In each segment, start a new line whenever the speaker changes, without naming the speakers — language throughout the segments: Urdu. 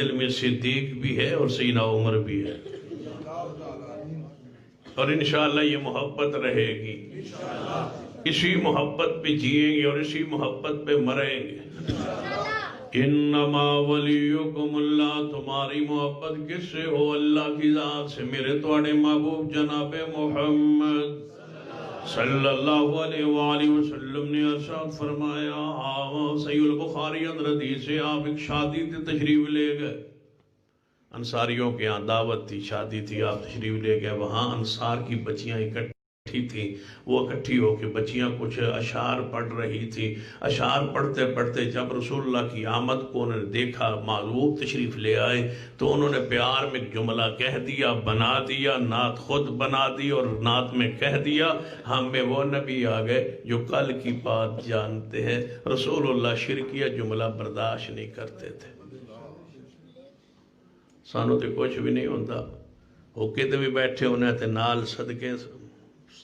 دل میں صدیق بھی ہے اور سیدنا عمر بھی ہے، اور انشاءاللہ یہ محبت رہے گی، اسی محبت پہ جئیں گے اور اسی محبت پہ مریں گے۔ انما ولیکم اللہ، تمہاری محبت کس سے ہو؟ اللہ کی ذات سے، میرے توڑے محبوب جناب محمد صلی اللہ علیہ وآلہ وسلم نے ارشاد فرمایا، صحیح البخاری حدیث سے آپ ایک شادی تے تشریف لے گئے، انصاریوں کے یہاں دعوت تھی، شادی تھی، آپ تشریف لے گئے، وہاں انصار کی بچیاں اکٹھی تھی، وہ اکٹھی ہو کے بچیاں کچھ اشعار پڑھ رہی تھی۔ اشعار پڑھتے پڑھتے جب رسول اللہ کی آمد کو انہوں نے دیکھا، معذوب تشریف لے آئے، تو انہوں نے پیار میں ایک جملہ کہہ دیا، بنا دیا، نعت خود بنا دی اور نعت میں کہہ دیا، ہم میں وہ نبی آ گئے جو کل کی بات جانتے ہیں۔ رسول اللہ شرکیہ جملہ برداشت نہیں کرتے تھے، سانو تے کچھ بھی نہیں ہوتا، ہوکے تے بھی بیٹھے ہونے تے نال صدقے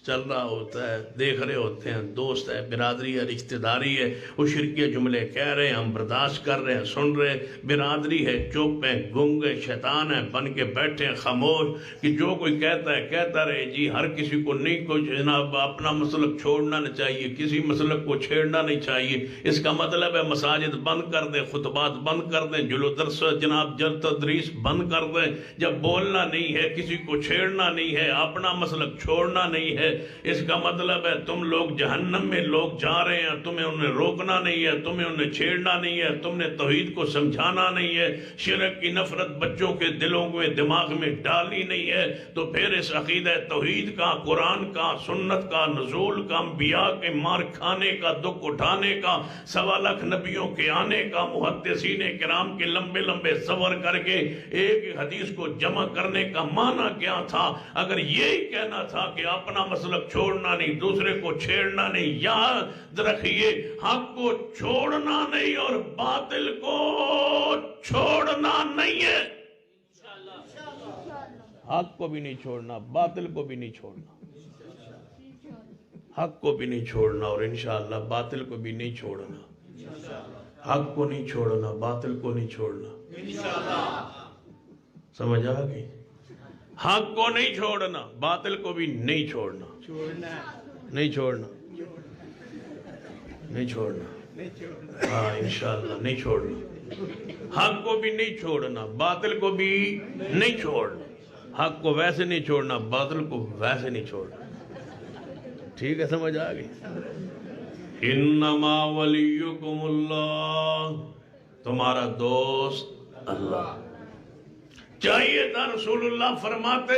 چل رہا ہوتا ہے، دیکھ رہے ہوتے ہیں، دوست ہے، برادری ہے، رشتہ داری ہے، وہ شرکیہ جملے کہہ رہے ہیں، ہم برداشت کر رہے ہیں، سن رہے ہیں، برادری ہے، چپ ہے، گنگ ہے، شیطان ہے، بن کے بیٹھے ہیں خاموش کہ جو کوئی کہتا ہے کہتا رہے جی، ہر کسی کو نہیں کوئی جناب اپنا مسلک چھوڑنا نہیں چاہیے، کسی مسلک کو چھیڑنا نہیں چاہیے۔ اس کا مطلب ہے مساجد بند کر دیں، خطبات بند کر دیں، جلو درس جناب تدریس بند کر دیں، جب بولنا نہیں ہے، کسی کو چھیڑنا نہیں ہے، اپنا مسلک چھوڑنا نہیں ہے، اس کا مطلب ہے تم لوگ جہنم میں لوگ جا رہے ہیں، تمہیں انہیں روکنا نہیں ہے، تمہیں انہیں چھیڑنا نہیں ہے، تم نے توحید کو سمجھانا نہیں ہے، شرک کی نفرت بچوں کے دلوں میں دماغ میں ڈالنی نہیں ہے، تو پھر اس عقیدہ توحید کا، قرآن کا، سنت کا، نزول کا، انبیاء کے مار کھانے کا، دکھ اٹھانے کا، 1.25 لاکھ نبیوں کے آنے کا، محدثین کرام کے لمبے لمبے سفر کر کے ایک حدیث کو جمع کرنے کا معنی کیا تھا؟ اگر یہی کہنا تھا کہ اپنا مسلک چھوڑنا نہیں، دوسرے کو چھیڑنا نہیں، یاد رکھیے حق کو چھوڑنا نہیں اور باطل کو چھوڑنا نہیں ہے، حق کو بھی نہیں چھوڑنا، باطل کو بھی نہیں چھوڑنا، حق کو بھی نہیں چھوڑنا اور انشاءاللہ باطل کو بھی نہیں چھوڑنا، حق کو نہیں چھوڑنا، باطل کو نہیں چھوڑنا، سمجھ آ گئی؟ حق کو نہیں چھوڑنا، باطل کو بھی نہیں چھوڑنا، نہیں چھوڑنا، نہیں چھوڑنا، ہاں انشاءاللہ نہیں چھوڑنا، حق کو بھی نہیں چھوڑنا، باطل کو بھی نہیں چھوڑنا، حق کو ویسے نہیں چھوڑنا، باطل کو ویسے نہیں چھوڑنا، ٹھیک ہے؟ سمجھ آ گئی؟ انما ولیکم اللہ، تمہارا دوست اللہ۔ چاہیے تھا رسول اللہ فرماتے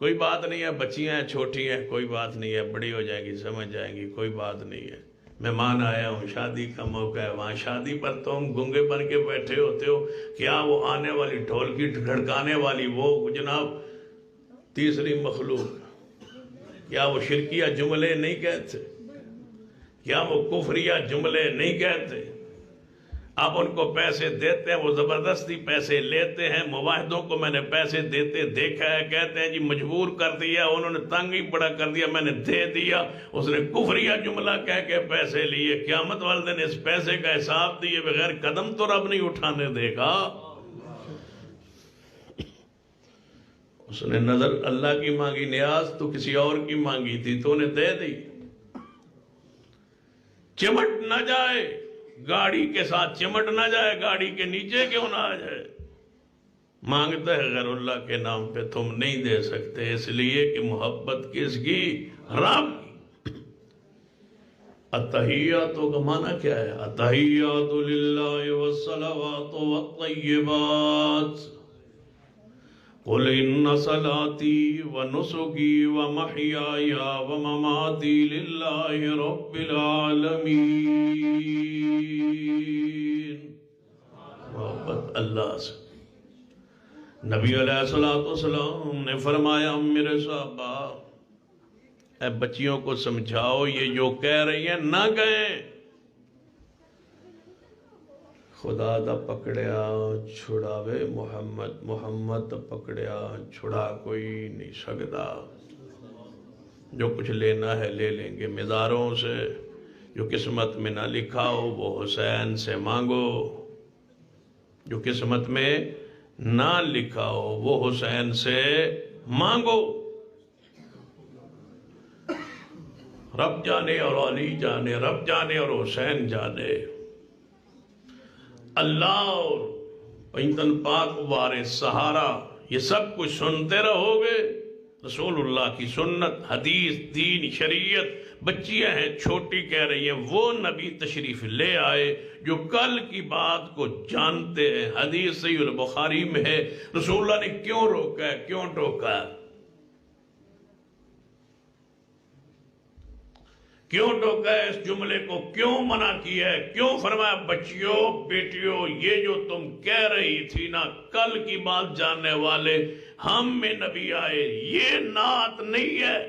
کوئی بات نہیں ہے، بچیاں ہیں، چھوٹی ہیں، کوئی بات نہیں ہے، بڑی ہو جائیں گی، سمجھ جائیں گی، کوئی بات نہیں ہے، مہمان آیا ہوں، شادی کا موقع ہے، وہاں شادی پر تم گنگے بن کے بیٹھے ہوتے ہو، کیا وہ آنے والی ڈھول کی دھڑکانے والی وہ جناب تیسری مخلوق، کیا وہ شرکیہ جملے نہیں کہتے؟ کیا وہ کفریہ جملے نہیں کہتے؟ آپ ان کو پیسے دیتے ہیں، وہ زبردستی پیسے لیتے ہیں، مواحدوں کو میں نے پیسے دیتے دیکھا ہے، کہتے ہیں جی مجبور کر دیا، انہوں نے تنگ ہی بڑا کر دیا، میں نے دے دیا، اس نے کفریہ جملہ کہہ کے پیسے لیے، قیامت والے دن اس پیسے کا حساب دیے بغیر قدم تو رب نہیں اٹھانے دے گا۔ اس نے نظر اللہ کی مانگی، نیاز تو کسی اور کی مانگی تھی، تو انہیں دے دی، چمٹ نہ جائے گاڑی کے ساتھ، چمٹ نہ جائے گاڑی کے نیچے کیوں نہ آ جائے، مانگتا ہے غیر اللہ کے نام پہ، تم نہیں دے سکتے، اس لیے کہ محبت کس کی؟ رب کی۔ التحیاتوں کا معنی کیا ہے؟ التحیات للہ والصلوات والطیبات، قل ان صلاتي ونسكي ومحياي ومماتي لله رب العالمين، محبت اللہ سے۔ نبی علیہ السلام نے فرمایا میرے صحابہ اے بچیوں کو سمجھاؤ یہ جو کہہ رہی ہیں نہ گئیں، خدا دا پکڑیا چھڑاوے محمد، محمد دا پکڑیا چھڑا کوئی نہیں سکتا، جو کچھ لینا ہے لے لیں گے مزاروں سے، جو قسمت میں نہ لکھا ہو وہ حسین سے مانگو، جو قسمت میں نہ لکھا ہو وہ حسین سے مانگو. رب جانے اور علی جانے، رب جانے اور حسین جانے. اللہ اور پنجتن پاک وارث سہارا یہ سب کچھ سنتے رہو گے. رسول اللہ کی سنت، حدیث، دین، شریعت. بچیاں ہیں چھوٹی کہہ رہی ہیں وہ نبی تشریف لے آئے جو کل کی بات کو جانتے ہیں. حدیث صحیح البخاری میں ہے رسول اللہ نے کیوں روکا ہے، کیوں ٹوکا ہے، کیوں ٹوکا ہے، اس جملے کو کیوں منع کیا ہے، کیوں فرمایا بچیوں بیٹیوں یہ جو تم کہہ رہی تھی نا کل کی بات جاننے والے ہم میں نبی آئے، یہ نعت نہیں ہے.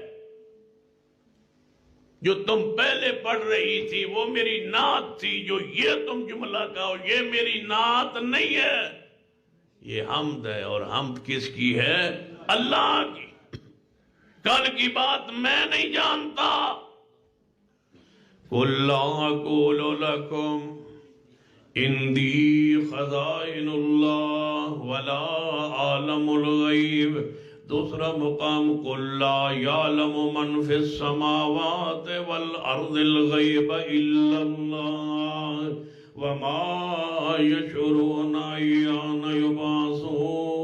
جو تم پہلے پڑھ رہی تھی وہ میری نعت تھی، جو یہ تم جملہ کہو یہ میری نعت نہیں ہے. یہ حمد ہے، اور حمد کس کی ہے؟ اللہ کی. کل کی بات میں نہیں جانتا. قُلْ لَا أَقُولُ لَكُمْ عِنْدِي خَزَائِنُ اللَّهِ وَلَا أَعْلَمُ الْغَيْبَ. دوسرا مقام قُلْ لَا يَعْلَمُ مَنْ فِي السَّمَاوَاتِ وَالْأَرْضِ الْغَيْبَ إِلَّا اللَّهُ وَمَا يَشْعُرُونَ أَيَّانَ يُبْعَثُونَ.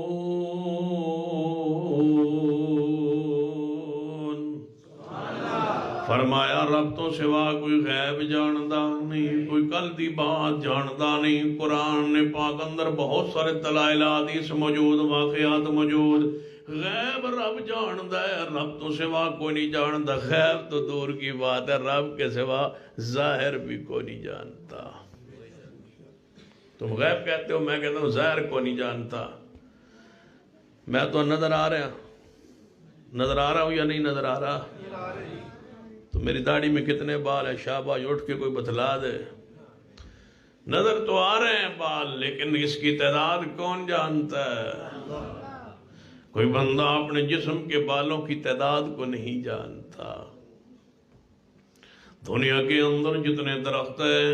فرمایا رب تو سوا کوئی غیب جاندا نہیں، کوئی کل دی بات جاندا نہیں. قرآن نے پاک اندر بہت سارے دلائل حدیث موجود، واقعات موجود. غیب رب جاندا ہے، رب تو سوا کوئی نہیں جاندا. غیب تو دور کی بات ہے، رب کے سوا ظاہر بھی کوئی نہیں جانتا. تم غیب کہتے ہو، میں کہتا ہوں ظاہر کو نہیں جانتا. میں تو نظر آ رہا ہوں یا نہیں نظر آ رہا؟ تو میری داڑھی میں کتنے بال ہیں؟ شاباش، اٹھ کے کوئی بتلا دے. نظر تو آ رہے ہیں بال، لیکن اس کی تعداد کون جانتا ہے؟ کوئی بندہ اپنے جسم کے بالوں کی تعداد کو نہیں جانتا. دنیا کے اندر جتنے درخت ہیں،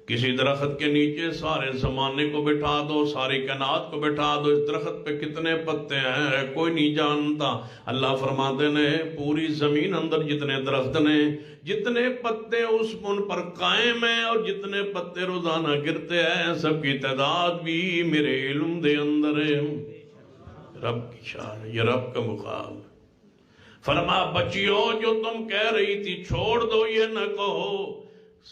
کسی درخت کے نیچے سارے زمانے کو بٹھا دو، ساری کائنات کو بٹھا دو، اس درخت پہ کتنے پتے ہیں کوئی نہیں جانتا. اللہ فرماتے ہیں پوری زمین اندر جتنے درخت نے، جتنے پتے اس ان پر قائم ہیں اور جتنے پتے روزانہ گرتے ہیں، سب کی تعداد بھی میرے علم دے اندر ہے. رب کی شان، یہ رب کا مقام. فرما بچیوں جو تم کہہ رہی تھی چھوڑ دو، یہ نہ کہو.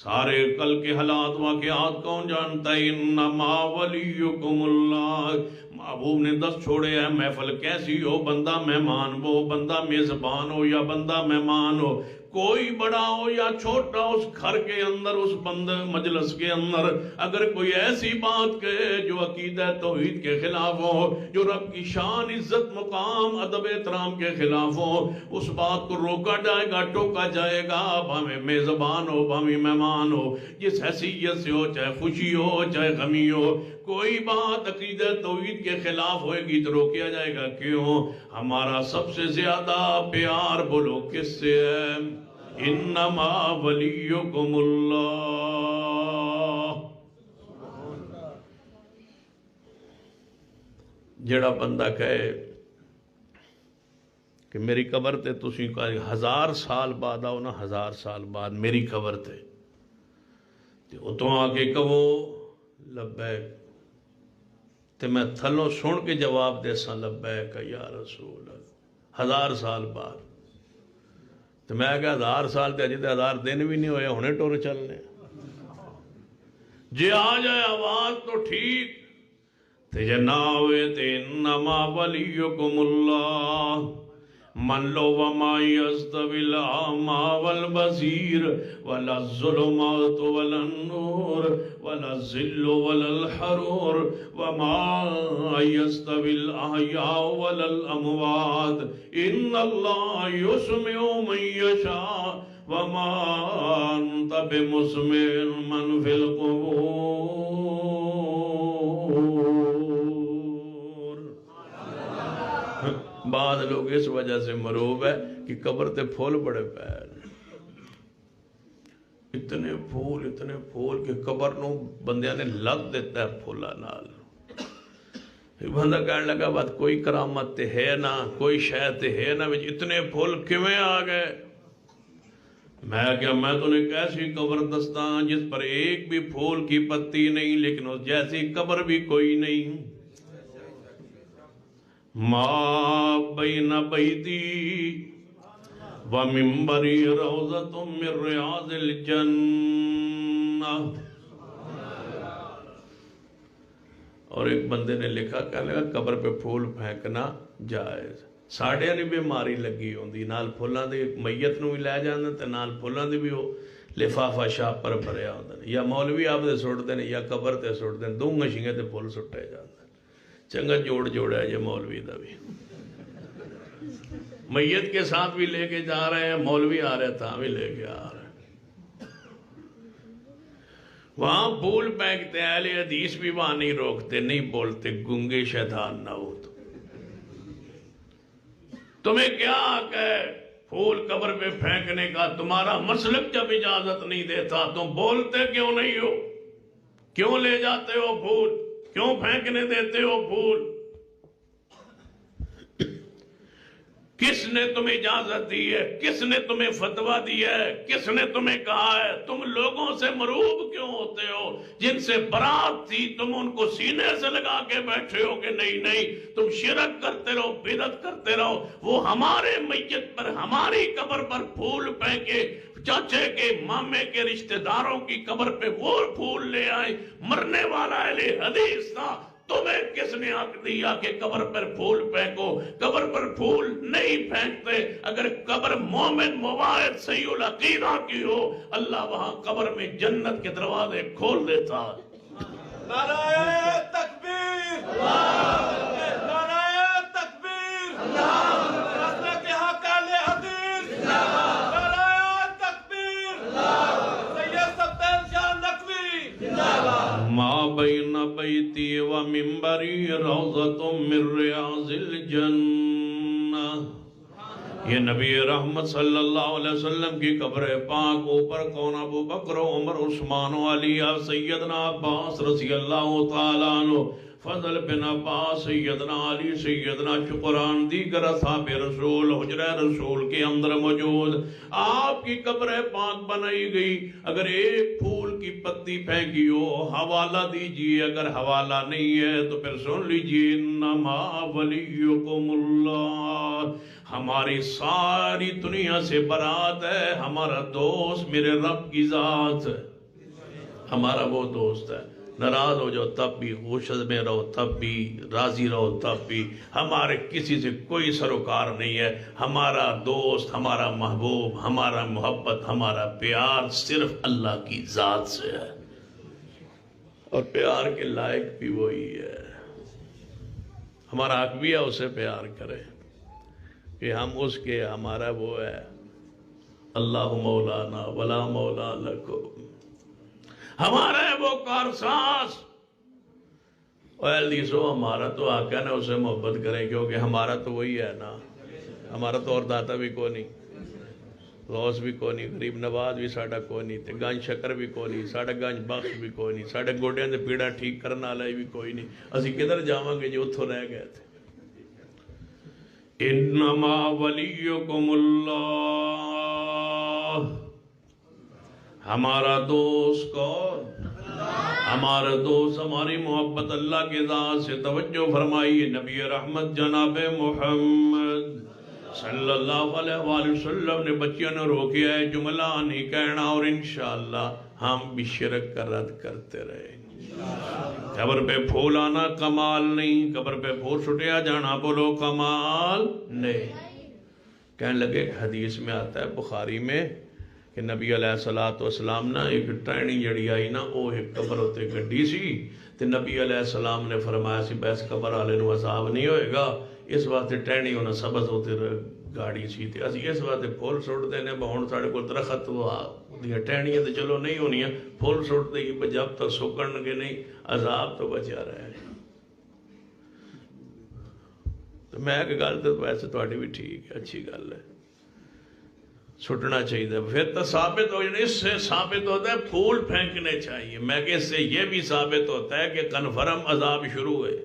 سارے کل کے حالات واقعات کون جانتا ہے؟ انما ولیکم اللہ. محبوب نے 10 چھوڑے ہیں. محفل کیسی ہو، بندہ مہمان ہو، بندہ میزبان ہو یا بندہ مہمان ہو، کوئی بڑا ہو یا چھوٹا، اس گھر کے اندر، اس بندے مجلس کے اندر اگر کوئی ایسی بات کہے جو عقیدہ توحید کے خلاف ہو، جو رب کی شان، عزت، مقام، ادب، احترام کے خلاف ہو، اس بات کو روکا جائے گا، ٹوکا جائے گا. بھاویں میزبان ہو، بھاویں مہمان ہو، جس حیثیت سے ہو، چاہے خوشی ہو چاہے غمی ہو، کوئی بات عقیدہ توحید کے خلاف ہوئے گی تو روکیا جائے گا. کیوں؟ ہمارا سب سے زیادہ پیار بولو کس سے ہے؟ انما ولیکم اللہ. جڑا بندہ کہے کہ میری قبر تے تسی 1000 سال بعد آؤ نا، 1000 سال بعد میری قبر تے اتوں آ کے کہو لبیک، تے میں تھلوں سن کے جواب دے سا لبیک یا رسول اللہ. 1000 سال بعد تو میں کہا 1000 سال تے اجے تے 1000 دن بھی نہیں ہوئے، ہونے ٹور چلنے. جے آ جائے آواز تو ٹھیک، تے جے نہ ہوئے تے انما ولیکم اللہ. من لو وما یستوی الاعمی والبصیر ولا الظلمات ولا النور ولا الظل ولا الحرور وما یستوی الاحیاء ولا الاموات ان اللہ یسمع من یشاء وما انت بمسمع من فی القبور. بعض لوگ اس وجہ سے مروب ہے کہ قبر تے پھول بڑے پیر، اتنے پھول کہ قبر نو بندیاں نے لگ دیتا ہے پھولا نال. بندہ کہنے لگا بات کوئی کرامت تے ہے نا، کوئی شاید تے ہے نا، اتنے پھول کیویں آ گئے؟ میں کیا میں تو نے کیسی قبر دستاں جس پر ایک بھی پھول کی پتی نہیں، لیکن اس جیسی قبر بھی کوئی نہیں۔ ما بین بیتی و منبری روضۃ من ریاض الجنہ۔ اور ایک بندے نے لکھا کہنے لگا قبر پہ پھول پھینکنا جائز، ساڑھے نے بیماری لگی ہوندی، نال پھولاں دے میت نو بھی لے جاندے تے نال پھولاں دے بھی ہو لفافہ شاپ پر بھریا ہوندے، یا مولوی آپ دے سٹ دے یا قبر تے سٹ دے، دو مشینیں تے پھول سٹے جاندے۔ چنگا جوڑ جوڑا ہے یہ مولوی دا بھی، میت کے ساتھ بھی لے کے جا رہے ہیں، مولوی آ رہے تھا بھی لے کے آ رہے ہیں۔ وہاں پھول پھینکتے اہل حدیث بھی وہاں نہیں روکتے، نہیں بولتے گنگے شیطان نہ ہو تو تمہیں کیا حق ہے پھول قبر پہ پھینکنے کا؟ تمہارا مسلک جب اجازت نہیں دیتا تم بولتے کیوں نہیں ہو؟ کیوں لے جاتے ہو پھول؟ کیوں پھینکنے دیتے ہو پھول؟ کس نے تمہیں اجازت دی ہے؟ کس نے تمہیں فتویٰ دیا ہے؟ کس نے تمہیں کہا ہے؟ تم لوگوں سے مروب کیوں ہوتے ہو؟ جن سے برات تھی تم ان کو سینے سے لگا کے بیٹھے ہو کہ نہیں نہیں تم شرک کرتے رہو، بدعت کرتے رہو۔ وہ ہمارے میت پر، ہماری قبر پر پھول پھینکے، چاچے کے، مامے کے، رشتہ داروں کی قبر پہ وہ پھول لے آئے، مرنے والا اہل حدیث تھا، تمہیں کس نے حق دیا کہ قبر پر پھول پھینکو؟ قبر پر پھول نہیں پھینکتے۔ اگر قبر مومن موحد صحیح العقیدہ کی ہو، اللہ وہاں قبر میں جنت کے دروازے کھول دیتا۔
نعرہ تکبیر، نعرہ تکبیر، رسول کے حق اہل حدیث، نعرہ تکبیر، سید سبتین شاہ نقوی،
ما بین بیتی و منبری روضۃ من ریاض الجنہ۔ یہ نبی رحمت صلی اللہ علیہ وسلم کی قبر پاک، اوپر کون؟ ابو بکر، عمر، عثمان و علی، سیدنا عباس رضی اللہ تعالیٰ عنہ، فضل بن عباس، سیدنا علی، سیدنا شکران، دیگر اصحاب رسول حجرہ رسول کے اندر موجود آپ کی قبر پاک بنائی گئی۔ اگر ایک پھول کی پتی پھینکی ہو حوالہ دیجئے، اگر حوالہ نہیں ہے تو پھر سن لیجئے انما ولیکم اللہ، ہماری ساری دنیا سے برات ہے، ہمارا دوست میرے رب کی ذات ہے، ہمارا وہ دوست ہے۔ ناراض ہو جاؤ تب بھی، خوش میں رہو تب بھی، راضی رہو تب بھی، ہمارے کسی سے کوئی سروکار نہیں ہے۔ ہمارا دوست، ہمارا محبوب، ہمارا محبت، ہمارا پیار صرف اللہ کی ذات سے ہے، اور پیار کے لائق بھی وہی ہے۔ ہمارا حق بھی ہے اسے پیار کرے کہ ہم اس کے، ہمارا وہ ہے اللہ مولانا ولا مولا لکم، ہمارا ہے وہ کارساز۔ حدیثو ہمارا تو حق ہے نا اسے محبت کریں، کیونکہ ہمارا تو وہی ہے نا، ہمارا تو اور داتا بھی کوئی نہیں، غوث بھی کوئی نہیں، غریب نواز بھی ساڑھا کوئی نہیں، تے گنج شکر بھی کوئی نہیں، ساڑھا گنج بخش بھی کوئی نہیں، ساڑھے گوڑیاں دے پیڑا ٹھیک کرنا والا بھی کوئی نہیں، اسی کدھر جاواں گے جو اتھو رہ گئے تھے۔ انما ولیکم اللہ، ہمارا دوست کون؟ ہمارا دوست، ہماری محبت اللہ کے ذات سے۔ توجہ فرمائیے، نبی رحمت جناب محمد صلی اللہ علیہ وآلہ وسلم نے بچیوں نے روکیا ہے جملہ نہیں کہنا، اور انشاءاللہ ہم بھی شرک کا رد کرتے رہیں گے۔ قبر پہ پھول آنا کمال نہیں، قبر پہ پھول چھٹیا جانا بولو کمال نہیں۔ کہنے لگے حدیث میں آتا ہے بخاری میں کہ نبی علیہ السلام نا ایک ٹرینی جڑی آئی نا، وہ ایک قبر ہوتے گڈی سی، تے نبی علیہ السلام نے فرمایا سی بیس قبر آلے نو عذاب نہیں ہوئے گا، اس واسطے ٹرینی ہونا سبز ہوتے گاڑی سی تے اسی اس واسطے پھول سٹ دینے بہن ساڑے کو درخت ہوا دیا ٹرینیاں تے چلو نہیں ہونی ہیں، پھول سٹ دے گی جب تک سکن کے نہیں عذاب تو بچا رہے ہیں۔ تو میں ایک گل تو ویسے تھوڑی بھی ٹھیک ہے، اچھی گل ہے، چھٹنا چاہیے۔ پھر تو ثابت ہو جائے، اس سے ثابت ہوتا ہے پھول پھینکنے چاہیے۔ میں کہ اس سے یہ بھی ثابت ہوتا ہے کہ کنفرم عذاب شروع ہے۔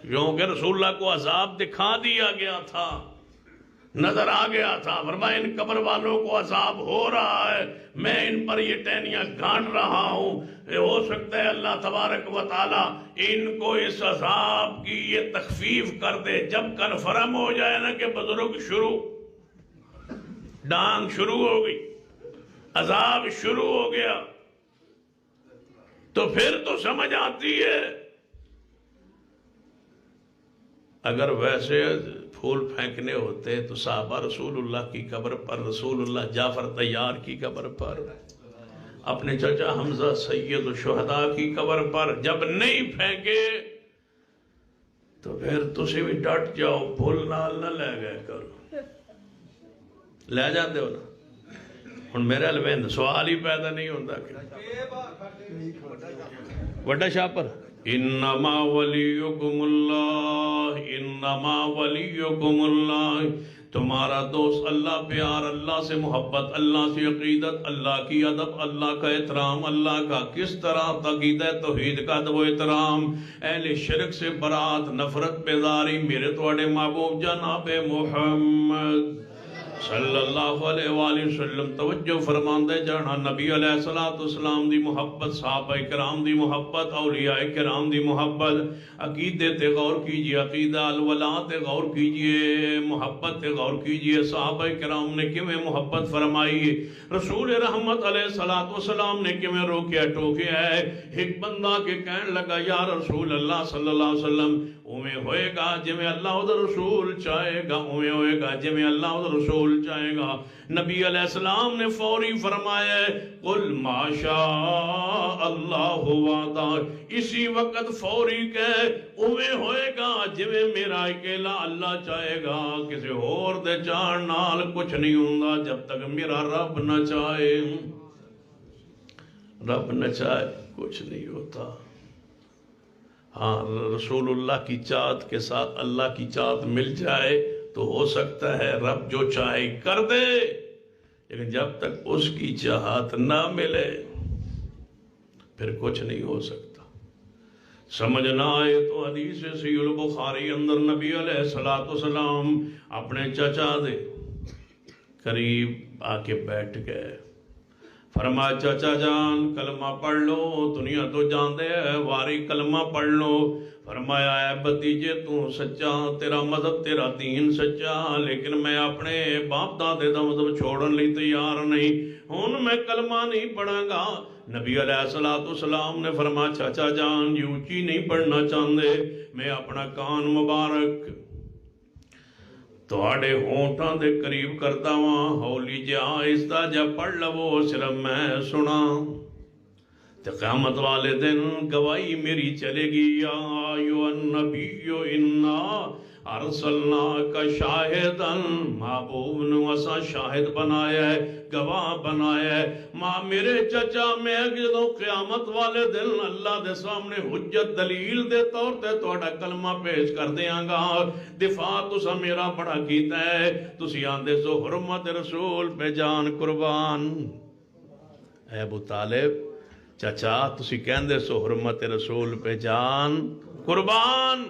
کیونکہ رسول اللہ کو عذاب دکھا دیا گیا تھا، نظر آ گیا تھا، فرمایا ان قبر والوں کو عذاب ہو رہا ہے، میں ان پر یہ ٹہنیاں گانٹ رہا ہوں، ہو سکتا ہے اللہ تبارک و تعالیٰ ان کو اس عذاب کی یہ تخفیف کر دے۔ جب کنفرم ہو جائے نا کہ بزرگ ڈانگ شروع ہو گئی، عذاب شروع ہو گیا، تو پھر تو سمجھ آتی ہے۔ اگر ویسے پھول پھینکنے ہوتے تو صحابہ رسول اللہ کی قبر پر، رسول اللہ جعفر طیار کی قبر پر، اپنے چچا حمزہ سید الشہداء کی قبر پر جب نہیں پھینکے تو پھر تسی بھی ڈٹ جاؤ، پھول نال نہ لے گئے کرو، لے جاتے ہو نا۔ ہن میرے الوین سوال ہی پیدا نہیں ہوتا کہ وڈا شاہ پر انما ولیکم اللہ، انما ولیکم اللہ، تمہارا دوست اللہ، پیار اللہ سے محبت، اللہ سے عقیدت، اللہ کی ادب، اللہ کا احترام، اللہ کا کس طرح عقیدہ توحید کا ادب و احترام، اہل شرک سے برات، نفرت بیداری، میرے تواڈے محبوب جناب محمد صلی اللہ علیہ وآلہ وسلم توجہ فرماندے جانا، نبی علیہ السلام دی محبت، صحابہ کرام دی محبت، اولیاء کرام دی محبت، عقیدے تے غور کیجئے، عقیدہ الولاء تے غور کیجئے، محبت تے غور کیجئے، صحابہ کرام نے کیویں محبت فرمائی، رسول رحمت علیہ السلام نے کیویں روکیا ٹوکیا ہے۔ ایک بندہ کے کہنے لگا یا رسول اللہ صلی اللہ علیہ وسلم، اویں ہوئے گا جویں اللہ اور رسول چاہے گا، اویں ہوئے گا جویں اللہ اور رسول چاہے گا۔ نبی علیہ السلام نے فوری فرمایا قل ما شاء اللہ وعدہ، اسی وقت فوری کہے اویں ہوئے گا جویں میرا اکیلا اللہ چاہے گا، کسی اور دے چاہن نال کچھ نہیں ہوندا جب تک میرا رب نہ چاہے، رب نہ چاہے کچھ نہیں ہوتا۔ ہاں رسول اللہ کی چاہت کے ساتھ اللہ کی چاہت مل جائے تو ہو سکتا ہے رب جو چاہے کر دے، لیکن جب تک اس کی چاہت نہ ملے پھر کچھ نہیں ہو سکتا۔ سمجھنا آئے تو حدیث صحیح البخاری اندر نبی علیہ السلام اپنے چچا دے قریب آ کے بیٹھ گئے، فرمایا چچا جان کلمہ پڑھ لو، دنیا تو جان دے واری کلمہ پڑھ لو۔ فرمایا اے بھتیجے تو سچا، تیرا مذہب تیرا دین سچا، لیکن میں اپنے باپ دادے دا مذہب چھوڑن لی تیار نہیں، ہن میں کلمہ نہیں پڑھاں گا۔ نبی علیہ السلام نے فرمایا چچا جان یہ اونچی نہیں پڑھنا چاہندے، میں اپنا کان مبارک تواڈے ہونٹاں دے قریب کرتا ہوں، ہولی جا آہستہ جا پڑھ لو، صرف میں سنا تے قیامت والے دن گواہی میری چلے گی، یا ایھا النبی انا ارسلناک شاہدا، محبوب نے اساں شاہد بنایا ہے، گواہ بنایا ہے۔ ماں میرے چچا میں جدوں قیامت والے دن اللہ دے سامنے حجت دلیل دے طور تے تہاڈا کلمہ پیش کر دیاں گا، دفاع تساں میرا بڑا کیتا ہے، تسی آندے سو حرمت رسول پہ جان قربان۔ اے ابو طالب چچا تسی کہندے سو حرمت رسول پہ جان قربان،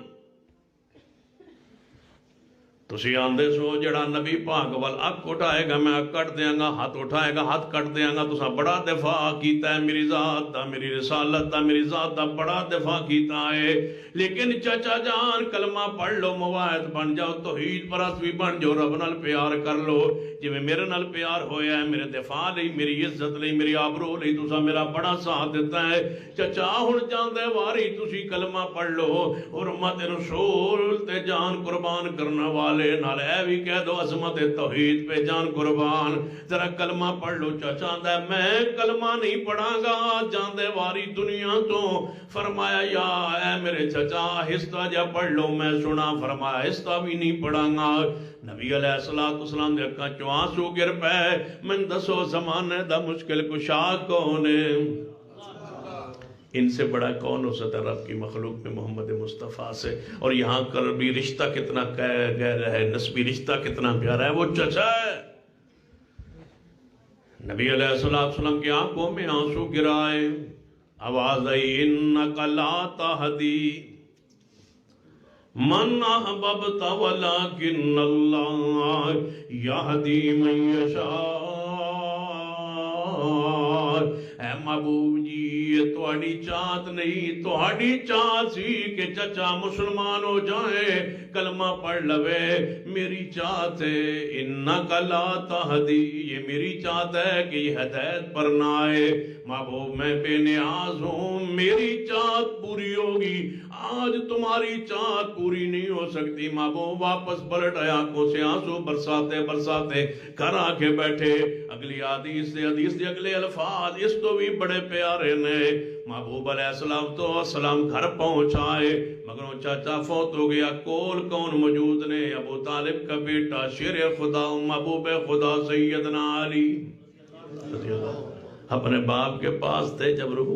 تسی آندے سو جڑا نبی پاک وال اک اٹھائے گا میں اک کٹ دیاں گا، ہاتھ اٹھائے گا ہاتھ کٹ دیاں گا، تساں بڑا دفاع کیتا ہے میری ذات دا، میری رسالت دا، میری ذات دا بڑا دفاع کیتا ہے، لیکن چچا جان کلمہ پڑھ لو، مواعظ بن جاؤ، توحید پرست بھی بن جاؤ، رب نال پیار کر لو، جی میں میرے نال پیار ہویا ہے، میرے دفاع لئی، میری عزت لئی، میری آبرو لئی تساں میرا بڑا ساتھ دیتا ہے۔ چچا ہن جاندے واری تسی کلمہ پڑھ لو، حرمت رسول تے جان قربان کرنا والے نال اے بھی کہہ دو عظمت توحید پہ جان قربان، ذرا کلمہ پڑھ لو۔ چچا دا میں کلمہ نہیں پڑھاں گا جاندے واری دنیا تو، فرمایا یا اے میرے چچا آہستہ جا پڑھ لو میں سنا، فرمایا آہستہ بھی نہیں پڑھاں گا۔ نبی علیہ السلام دے اکھاں چوں آنسو گر پے، من دسو زمانے دا مشکل کشا کون ہے؟ ان سے بڑا کون ہو سکتا رب کی مخلوق میں محمد مصطفیٰ سے؟ اور یہاں قلبی رشتہ کتنا گہرا ہے، نسبی رشتہ کتنا پیارا ہے، وہ چچا ہے۔ نبی علیہ السلام کی آنکھوں میں آنسو گرائے، آواز آئی انک لا تہدی من احببت ولکن اللہ یہدی من یشاء۔ اے محبوب جی یہ تہاڈی چاہت نہیں، تہاڈی چاہت سی کہ چچا مسلمان ہو جائے، کلمہ پڑھ لوے، میری چاہت ہے انک لا تہدی، یہ میری چاہت ہے کہ یہ ہدایت پر نہ آئے۔ محبوب میں بے نیاز ہوں، میری چاہت پوری ہوگی، آج تمہاری چاہت پوری نہیں ہو سکتی۔ محبوب واپس پلٹ آئے، آنکھوں سے آنسو برساتے برساتے گھر آ کے بیٹھے۔ اگلی حدیث دے اگلے الفاظ اس تو بھی بڑے پیارے نے۔ محبوب علیہ السلام گھر پہنچائے، مگر چاچا فوت ہو گیا۔ کول کون موجود نے؟ ابو طالب کا بیٹا شیر خدا محبوب خدا سیدنا علی رضی اللہ اپنے باپ کے پاس تھے جب روح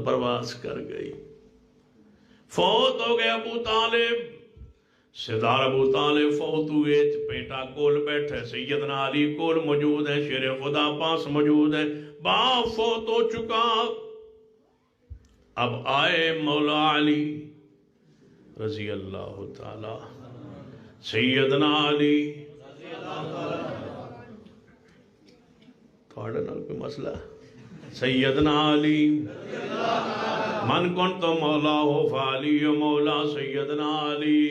پرواز کر گئی۔ فوت ہو گئے ابو طالب، سردار ابو طالب فوت ہوئے، بیٹا کول بیٹھے، سیدنا علی کول موجود ہے، شیر خدا پاس موجود ہے، باپ فوت ہو چکا۔ اب آئے مولا علی رضی اللہ تعالی، سیدنا علی تھوڑے نال کوئی مسئلہ ہے؟ سیدنا علی من کنت مولا ہو فعلی مولا سیدنا علی،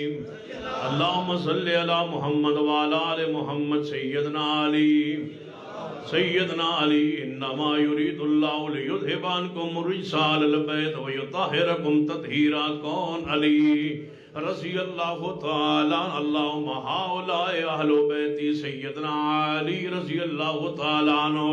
اللہم صلی علی محمد وعلی آل محمد۔ سیدنا علی، سیدنا علی انما یرید اللہ لیذھب عنکم الرجس اہل البیت ویطہرکم تطہیرا۔ کون؟ علی رضی اللہ تعالیٰ۔ اللہم ہؤلاء اہل بیتی، سیدنا علی رضی اللہ تعالیٰ عنہ۔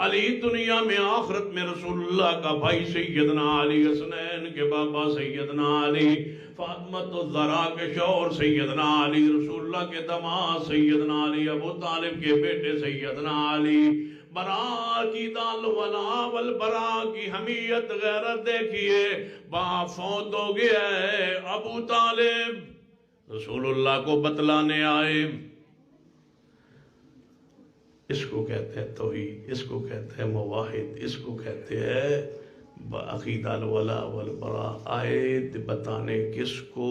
علی دنیا میں آخرت میں رسول اللہ کا بھائی سیدنا علی، حسنین کے بابا سیدنا علی، فاطمۃ الزہرا کے شوہر سیدنا علی، رسول اللہ کے داماد سیدنا علی، ابو طالب کے بیٹے سیدنا علی۔ برا کی دال ولا والبرا کی حمیت غیرت دیکھیے، باپ فوت ہو گیا ہے، ابو طالب رسول اللہ کو بتلانے آئے۔ اس کو کہتے ہیں توحید، اس کو کہتے ہیں موحد، اس کو کہتے ہیں عقیدہ الولا والبرا۔ آیت بتانے کس کو؟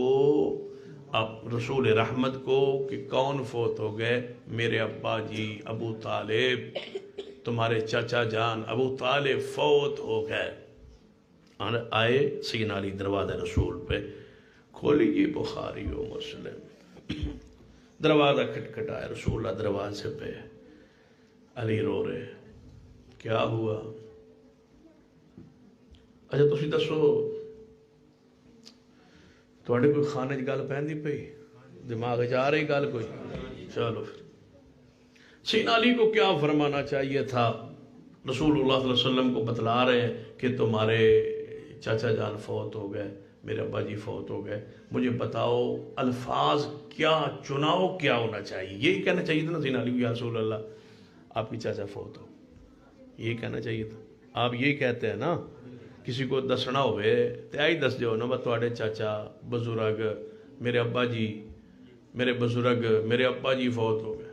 اب رسول رحمت کو کہ کون فوت ہو گئے؟ میرے ابا جی ابو طالب، تمہارے چاچا جان ابو طالب فوت ہو گئے۔ آئے سیدنا علی دروازہ رسول پہ، کھولی جی بخاری و مسلم، دروازہ کھٹکھٹایا، رسول اللہ دروازے پہ، علی رو رہے، کیا ہوا؟ اچھا تسی دسو تواڈے کوئی خانے چ گل پہندی پئی، دماغ چ آ رہی گل کوئی؟ چلو پھر سیدنا علی کو کیا فرمانا چاہیے تھا؟ رسول اللہ صلی اللہ علیہ وسلم کو بتلا رہے ہیں کہ تمہارے چاچا جان فوت ہو گئے، میرے ابا جی فوت ہو گئے، مجھے بتاؤ الفاظ کیا چناؤ، کیا ہونا چاہیے؟ یہی کہنا چاہیے تھا نا سیدنا علی، یا رسول اللہ آپ کی چاچا فوت ہو، یہی کہنا چاہیے تھا۔ آپ یہی کہتے ہیں نا، کسی کو دسنا ہوئے تو آئی دس دیو نا، بس تواڈے چاچا بزرگ میرے ابا جی، میرے بزرگ میرے ابا جی فوت ہو گئے،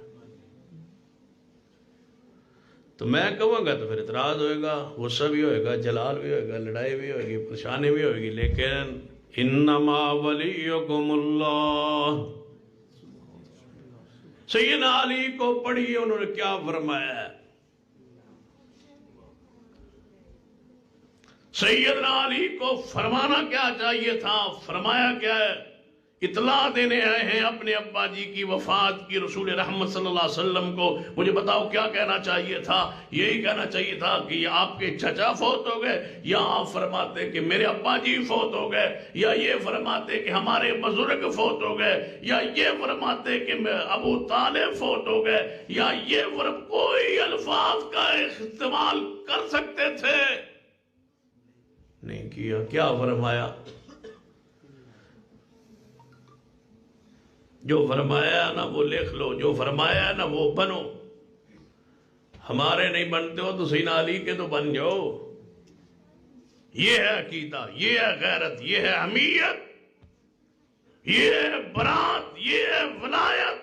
تو میں کہوں گا تو پھر اعتراض ہوئے گا، غصہ بھی ہوئے گا، جلال بھی ہوئے گا، لڑائی بھی ہوئے گی، پریشانی بھی ہوئے گی، لیکن انما ولیکم اللہ۔ سیدنا علی کو پڑھی انہوں نے کیا فرمایا ہے؟ سیدنا علی کو فرمانا کیا چاہیے تھا؟ فرمایا کیا ہے؟ اطلاع دینے آئے ہیں اپنے ابا جی کی وفات کی رسول رحمت صلی اللہ علیہ وسلم کو، مجھے بتاؤ کیا کہنا چاہیے تھا؟ یہی کہنا چاہیے تھا کہ آپ کے چچا فوت ہو گئے، یا آپ فرماتے کہ میرے ابا جی فوت ہو گئے، یا یہ فرماتے کہ ہمارے بزرگ فوت ہو گئے، یا یہ فرماتے کہ ابو طالب فوت ہو گئے، یا یہ کوئی الفاظ کا استعمال کر سکتے تھے؟ نہیں کیا۔ کیا فرمایا؟ جو فرمایا نا وہ لکھ لو، جو فرمایا نا وہ بنو۔ ہمارے نہیں بنتے ہو تو سیدنا علی کے تو بن جاؤ۔ یہ ہے عقیدہ، یہ ہے غیرت، یہ ہے حمیت، یہ ہے برات، یہ ہے ولایت۔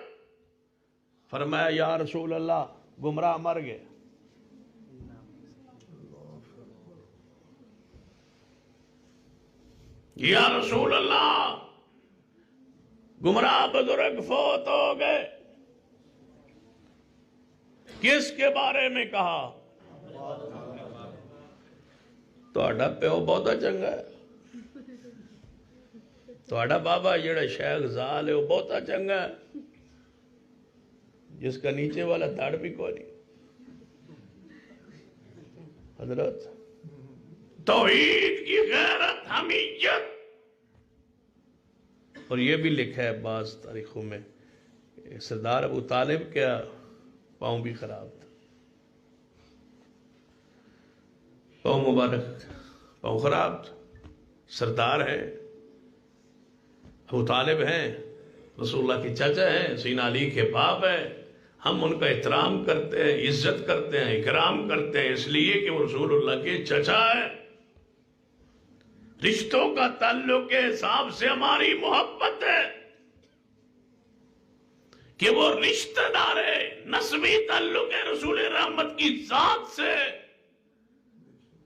فرمایا یا رسول اللہ گمراہ مر گئے، یا رسول اللہ گمراہ بزرگ فوت ہو گئے، کس کے بارے میں کہا؟ تہاڈا پیو بہتا چنگا ہے، تہاڈا بابا جڑا شیخ زال ہے وہ بہتا چنگا ہے، جس کا نیچے والا دھڑ بھی کوئی نہیں۔ حضرت توحید کی غیرت، حمیت، اور یہ بھی لکھا ہے بعض تاریخوں میں سردار ابو طالب کیا پاؤں بھی خراب تھا، پاؤں مبارک پاؤں خراب تھا، سردار ہے، ابو طالب ہیں، رسول اللہ کے چچا ہیں، سیدنا علی کے باپ ہیں، ہم ان کا احترام کرتے ہیں، عزت کرتے ہیں، اکرام کرتے ہیں، اس لیے کہ وہ رسول اللہ کے چچا ہیں۔ رشتوں کا تعلق کے حساب سے ہماری محبت ہے کہ وہ رشتہ دار ہے، نسبی تعلق ہے رسول رحمت کی ذات سے،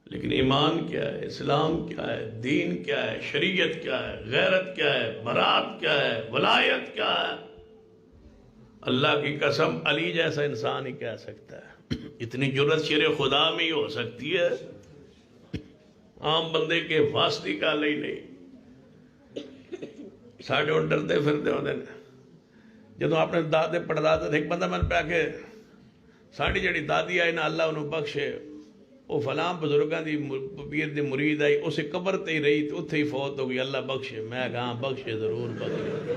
لیکن ایمان کیا ہے، اسلام کیا ہے، دین کیا ہے، شریعت کیا ہے، غیرت کیا ہے، برات کیا ہے، ولایت کیا ہے؟ اللہ کی قسم علی جیسا انسان ہی کہہ سکتا ہے، اتنی جرت شیر خدا میں ہی ہو سکتی ہے، عام بندے کے واسطی کا لئی نہیں۔ ساڑھے ان ڈرتے پھرتے ہوتے ہیں، جدو اپنے دادے پڑھدادے تھے، ایک بندہ من پہ آکے ساڑھی جڑی دادی آئی نا اللہ انہوں بخشے، وہ فلاں بزرگاں دی پیر دی مرید آئی، اسے قبر تے ہی رہی، اتھے ہی فوت ہو گئی، اللہ بخشے۔ میں کہاں بخشے، ضرور بخشے۔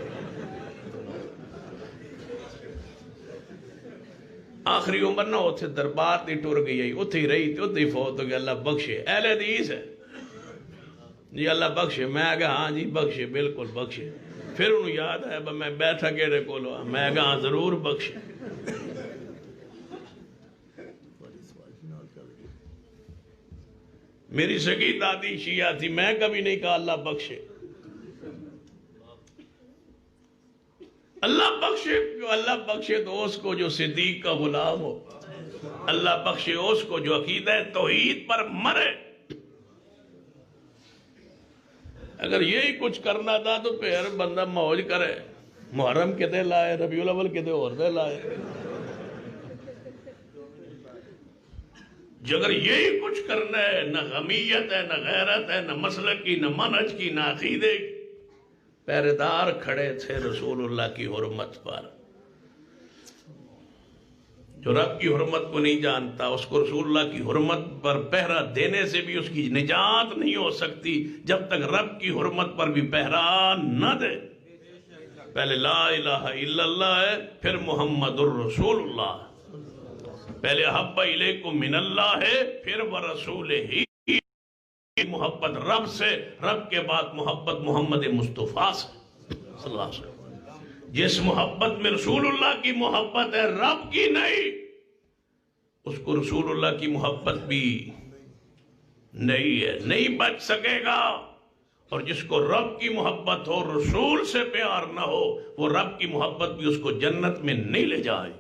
آخری عمر نہ اتھے دربار تی ٹور گئی آئی، اتھے ہی رہی، اتھے ہی فوت ہو گئی، اللہ بخشے۔ اہل حدیث ہے جی، اللہ بخشے۔ میں کہا ہاں جی بخشے، بالکل بخشے۔ پھر انہوں یاد ہے میں بیٹھا کیڑے کولو، میں کہا ہاں ضرور بخشے۔ میری سگی دادی شیعہ تھی، میں کبھی نہیں کہا اللہ بخشے۔ اللہ بخشے تو اس کو جو صدیق کا غلام ہو، اللہ بخشے اس کو جو عقیدہ توحید پر مرے۔ اگر یہی کچھ کرنا تھا تو پھر بندہ موج کرے، محرم کتے لائے، ربیع الاول کتے اور دے لائے۔ جو اگر یہی کچھ کرنا ہے، نہ غمیت ہے، نہ غیرت ہے، نہ مسلک کی، نہ منہج کی، نہ عقیدے کی۔ پہرےدار کھڑے تھے رسول اللہ کی حرمت پر، جو رب کی حرمت کو نہیں جانتا، اس کو رسول اللہ کی حرمت پر پہرہ دینے سے بھی اس کی نجات نہیں ہو سکتی جب تک رب کی حرمت پر بھی پہرہ نہ دے۔ پہلے لا الہ الا اللہ ہے، پھر محمد الرسول اللہ، پہلے احب الیکم من اللہ ہے، پھر ورسولہ ہی، محبت رب سے، رب کے بعد محبت محمد مصطفیٰ سے صلی اللہ علیہ وسلم۔ جس محبت میں رسول اللہ کی محبت ہے، رب کی نہیں، اس کو رسول اللہ کی محبت بھی نہیں ہے، نہیں بچ سکے گا۔ اور جس کو رب کی محبت ہو، رسول سے پیار نہ ہو، وہ رب کی محبت بھی اس کو جنت میں نہیں لے جائے۔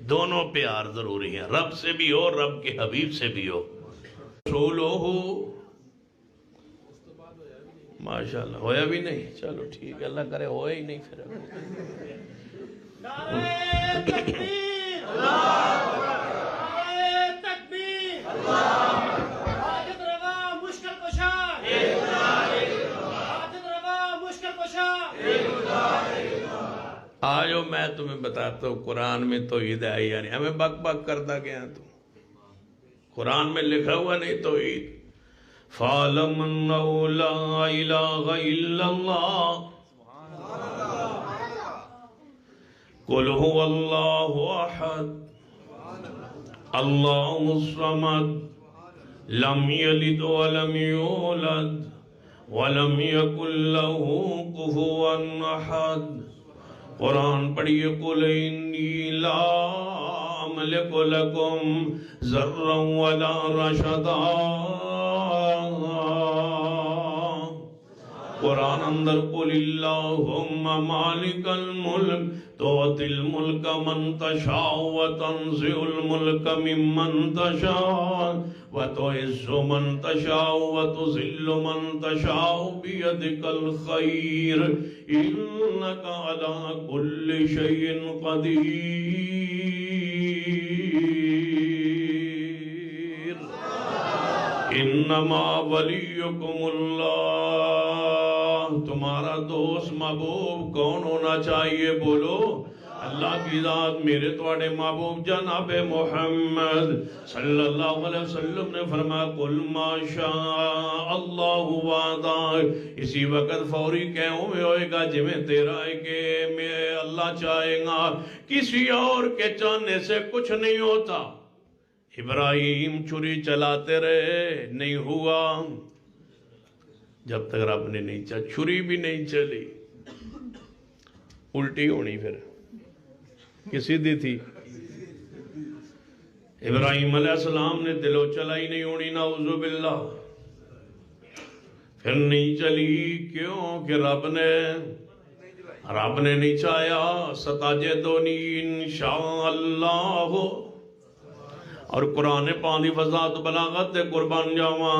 دونوں پیار ضروری ہیں، رب سے بھی ہو، رب کے حبیب سے بھی ہو۔ رسول ہو، ماشاءاللہ ہویا بھی نہیں، چلو ٹھیک ہے، اللہ کرے ہویا ہی نہیں۔ پھر
نعرہ تکبیر، نعرہ تکبیر، حاجت روا مشکل کشا، حاجت روا مشکل کشا۔
آجو میں تمہیں بتاتا ہوں قرآن میں توحید ہے یا نہیں، ہمیں بک بک کرتا گیا تو قرآن میں لکھا ہوا نہیں توحید۔ فَعَلَمْ أَنَّهُ لَا إِلَٰهَ إِلَّا اللَّهُ قُلْ هُوَ اللَّهُ أَحَدٌ اللَّهُ الصَّمَدُ لَمْ يَلِدْ وَلَمْ يُولَدْ وَلَمْ يَكُنْ لَهُ كُفُوًا أَحَدٌ۔ قرآن پڑھیے، قُلْ إِنِّي لَا أَمْلِكُ لَكُمْ ضَرًّا وَلَا رَشَدًا قرآن اندر قل اللہم مالک الملک تؤتی الملک من تشاء وتنزع الملک ممن تشاء وتعز من تشاء وتذل من تشاء بیدک الخیر انک علی کل شیء قدیر انما ولیکم اللہ تمہارا دوست محبوب کون ہونا چاہیے بولو اللہ کی ذات میرے تواڈے محبوب جناب محمد صلی اللہ علیہ وسلم نے فرمایا قل ما شاء اللہ وعدہ اسی وقت فوری کہوں میں ہوئے گا جمیں تیرا ہے کہ میں اللہ چاہے گا کسی اور کے چاہنے سے کچھ نہیں ہوتا ابراہیم چھری چلاتے رہے نہیں ہوا جب تک رب نے نہیں چاہا چھری بھی نہیں چلی الٹی ہونی پھر کسی دی تھی ابراہیم علیہ السلام نے دلو چلائی نہیں ہونی نعوذ باللہ پھر نہیں چلی کیوں کہ رب نے نہیں چاہیا ستجدنی انشاءاللہ اور قرآن پاندی فضاد بلاغت قربان جاواں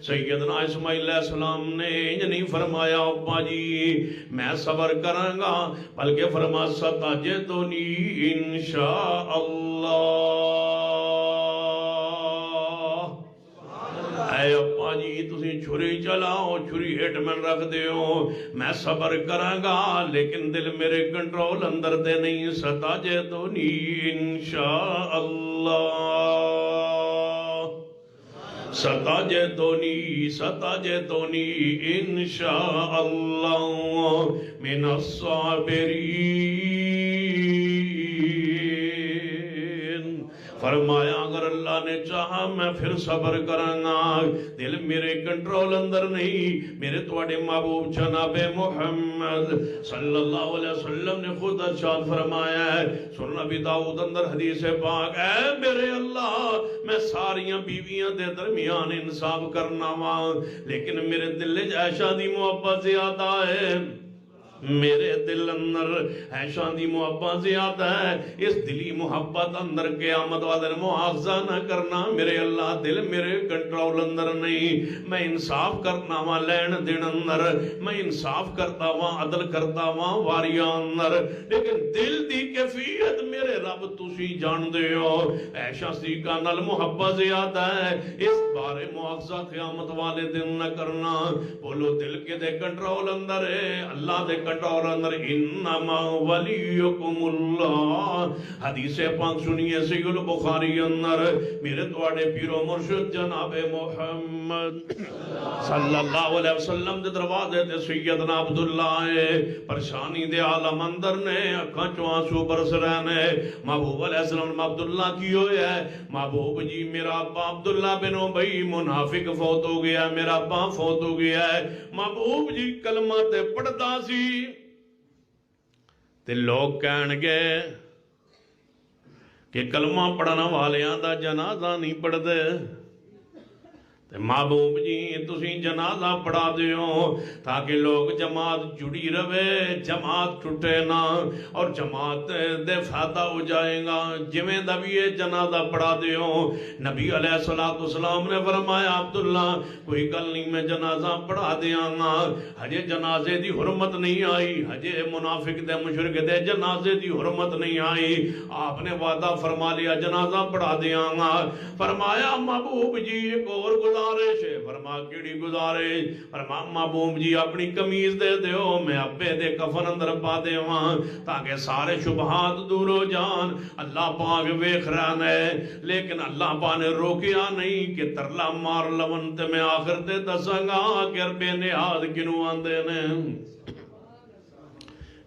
سیدنا اسماعیل علیہ السلام نے نہیں فرمایا ابا جی میں صبر کراں گا بلکہ فرما ستجدنی انشاءاللہ اے ابا جی تسی چھری چلاؤ چھری ہٹ میں رکھ دیو میں صبر کراں گا لیکن دل میرے کنٹرول اندر دے نہیں ستجدنی انشاءاللہ ستجدنی انشاءاللہ من الصابرین فرمایا اگر اللہ نے چاہا میں پھر صبر کرنا دل میرے کنٹرول اندر نہیں میرے تواڈے محبوب جناب محمد صلی اللہ علیہ وسلم نے خود ارشاد فرمایا ہے سنن ابی داؤد اندر حدیث پاک اے میرے اللہ میں ساریاں بیویاں دے درمیان انصاف کرنا وا لیکن میرے دل عائشہ دی محبت زیادہ ہے میرے دل اندر عائشہ دی محبت زیادہ ہے اس دلی محبت اندر قیامت والے مواخذہ نہ کرنا میرے اللہ دل میرے کنٹرول اندر نہیں میں انصاف کرنا وا لین دن اندر میں انصاف کرتا وا عدل کرتا وا واریاں اندر لیکن دل دی کیفیت میرے رب تسی جان دے ہو عائشہ صدیقہ نال محبت زیادہ ہے اس بارے مواخذہ قیامت والے دن نہ کرنا بولو دل کے دے کنٹرول اندر ہے اللہ دے کنٹرول اندر انما ولیکم اللہ حدیث پاک سنیے سید البخاری اندر میرے تواڈے پیر و مرشد جناب محمد صلی اللہ علیہ وسلم دے دروازے تے سیدنا عبداللہ پریشانی دے عالم اندر نے اکھاں چوں آنسو برس رہے نے محبوب علیہ السلام نے عبداللہ کی ہوئے ہے محبوب جی میرا ابا عبداللہ بن ابی منافق فوت ہو گیا میرا ابا فوت ہو گیا ہے محبوب جی کلمہ تے پڑھتا سی تے لوگ کہن گے کہ کلمہ پڑھنا والیاں دا جنازہ نہیں پڑھ دے محبوب جی تسی جنازہ پڑھا دیو تاکہ لوگ جماعت جڑی رہے جماعت ٹوٹے نہ اور جماعت دے فائدہ ہو جائے گا جویں دا بھی یہ جنازہ پڑھا دیو نبی علیہ السلام نے فرمایا عبداللہ کوئی گل نہیں میں جنازہ پڑھا دیاں گا ہجے جنازے دی حرمت نہیں آئی ہجے منافق دے مشرک دے جنازے دی حرمت نہیں آئی آپ نے وعدہ فرما لیا جنازہ پڑھا دیاں گا فرمایا محبوب جی ایک اور گزارش ہے فرما کیڑی گزارش فرما محبوب جی اپنی قمیض دے دیو میں ابے دے کفن اندر پا دیواں تاکہ سارے شبہات دور ہو جان اللہ پاک ویکھ رہا ہے لیکن اللہ پاک نے روکیا نہیں کہ ترلا مار لون تے میں آخر تے دساں گا کہ بے نیاز کنوں آندے نے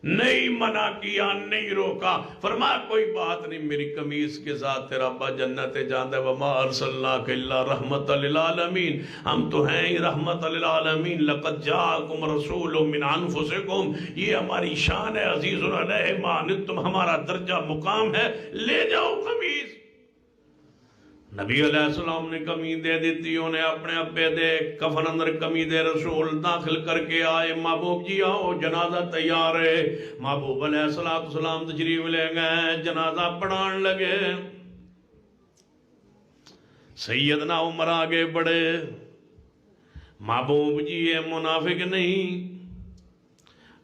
نہیں منع کیا نہیں روکا فرمایا کوئی بات نہیں میری قمیض کے ساتھ تیرا ابا جنت جاندے وما ارسلناک الا رحمت للعالمین ہم تو ہیں ہی رحمت للعالمین لقد جاءکم رسول من انفسکم یہ ہماری شان ہے عزیز علیہ ما عنتم ہمارا درجہ مقام ہے لے جاؤ قمیض نبی علیہ السلام نے کمی دے دیتی، انہیں اپنے ابے دے کفن اندر کمی دے رسول داخل کر کے آئے، محبوب جی آؤ جنازہ تیار ہے۔ محبوب علیہ السلام تشریف لے گئے، جنازہ پڑھان لگے۔ سیدنا عمر آگے بڑھے، محبوب جی یہ منافق نہیں،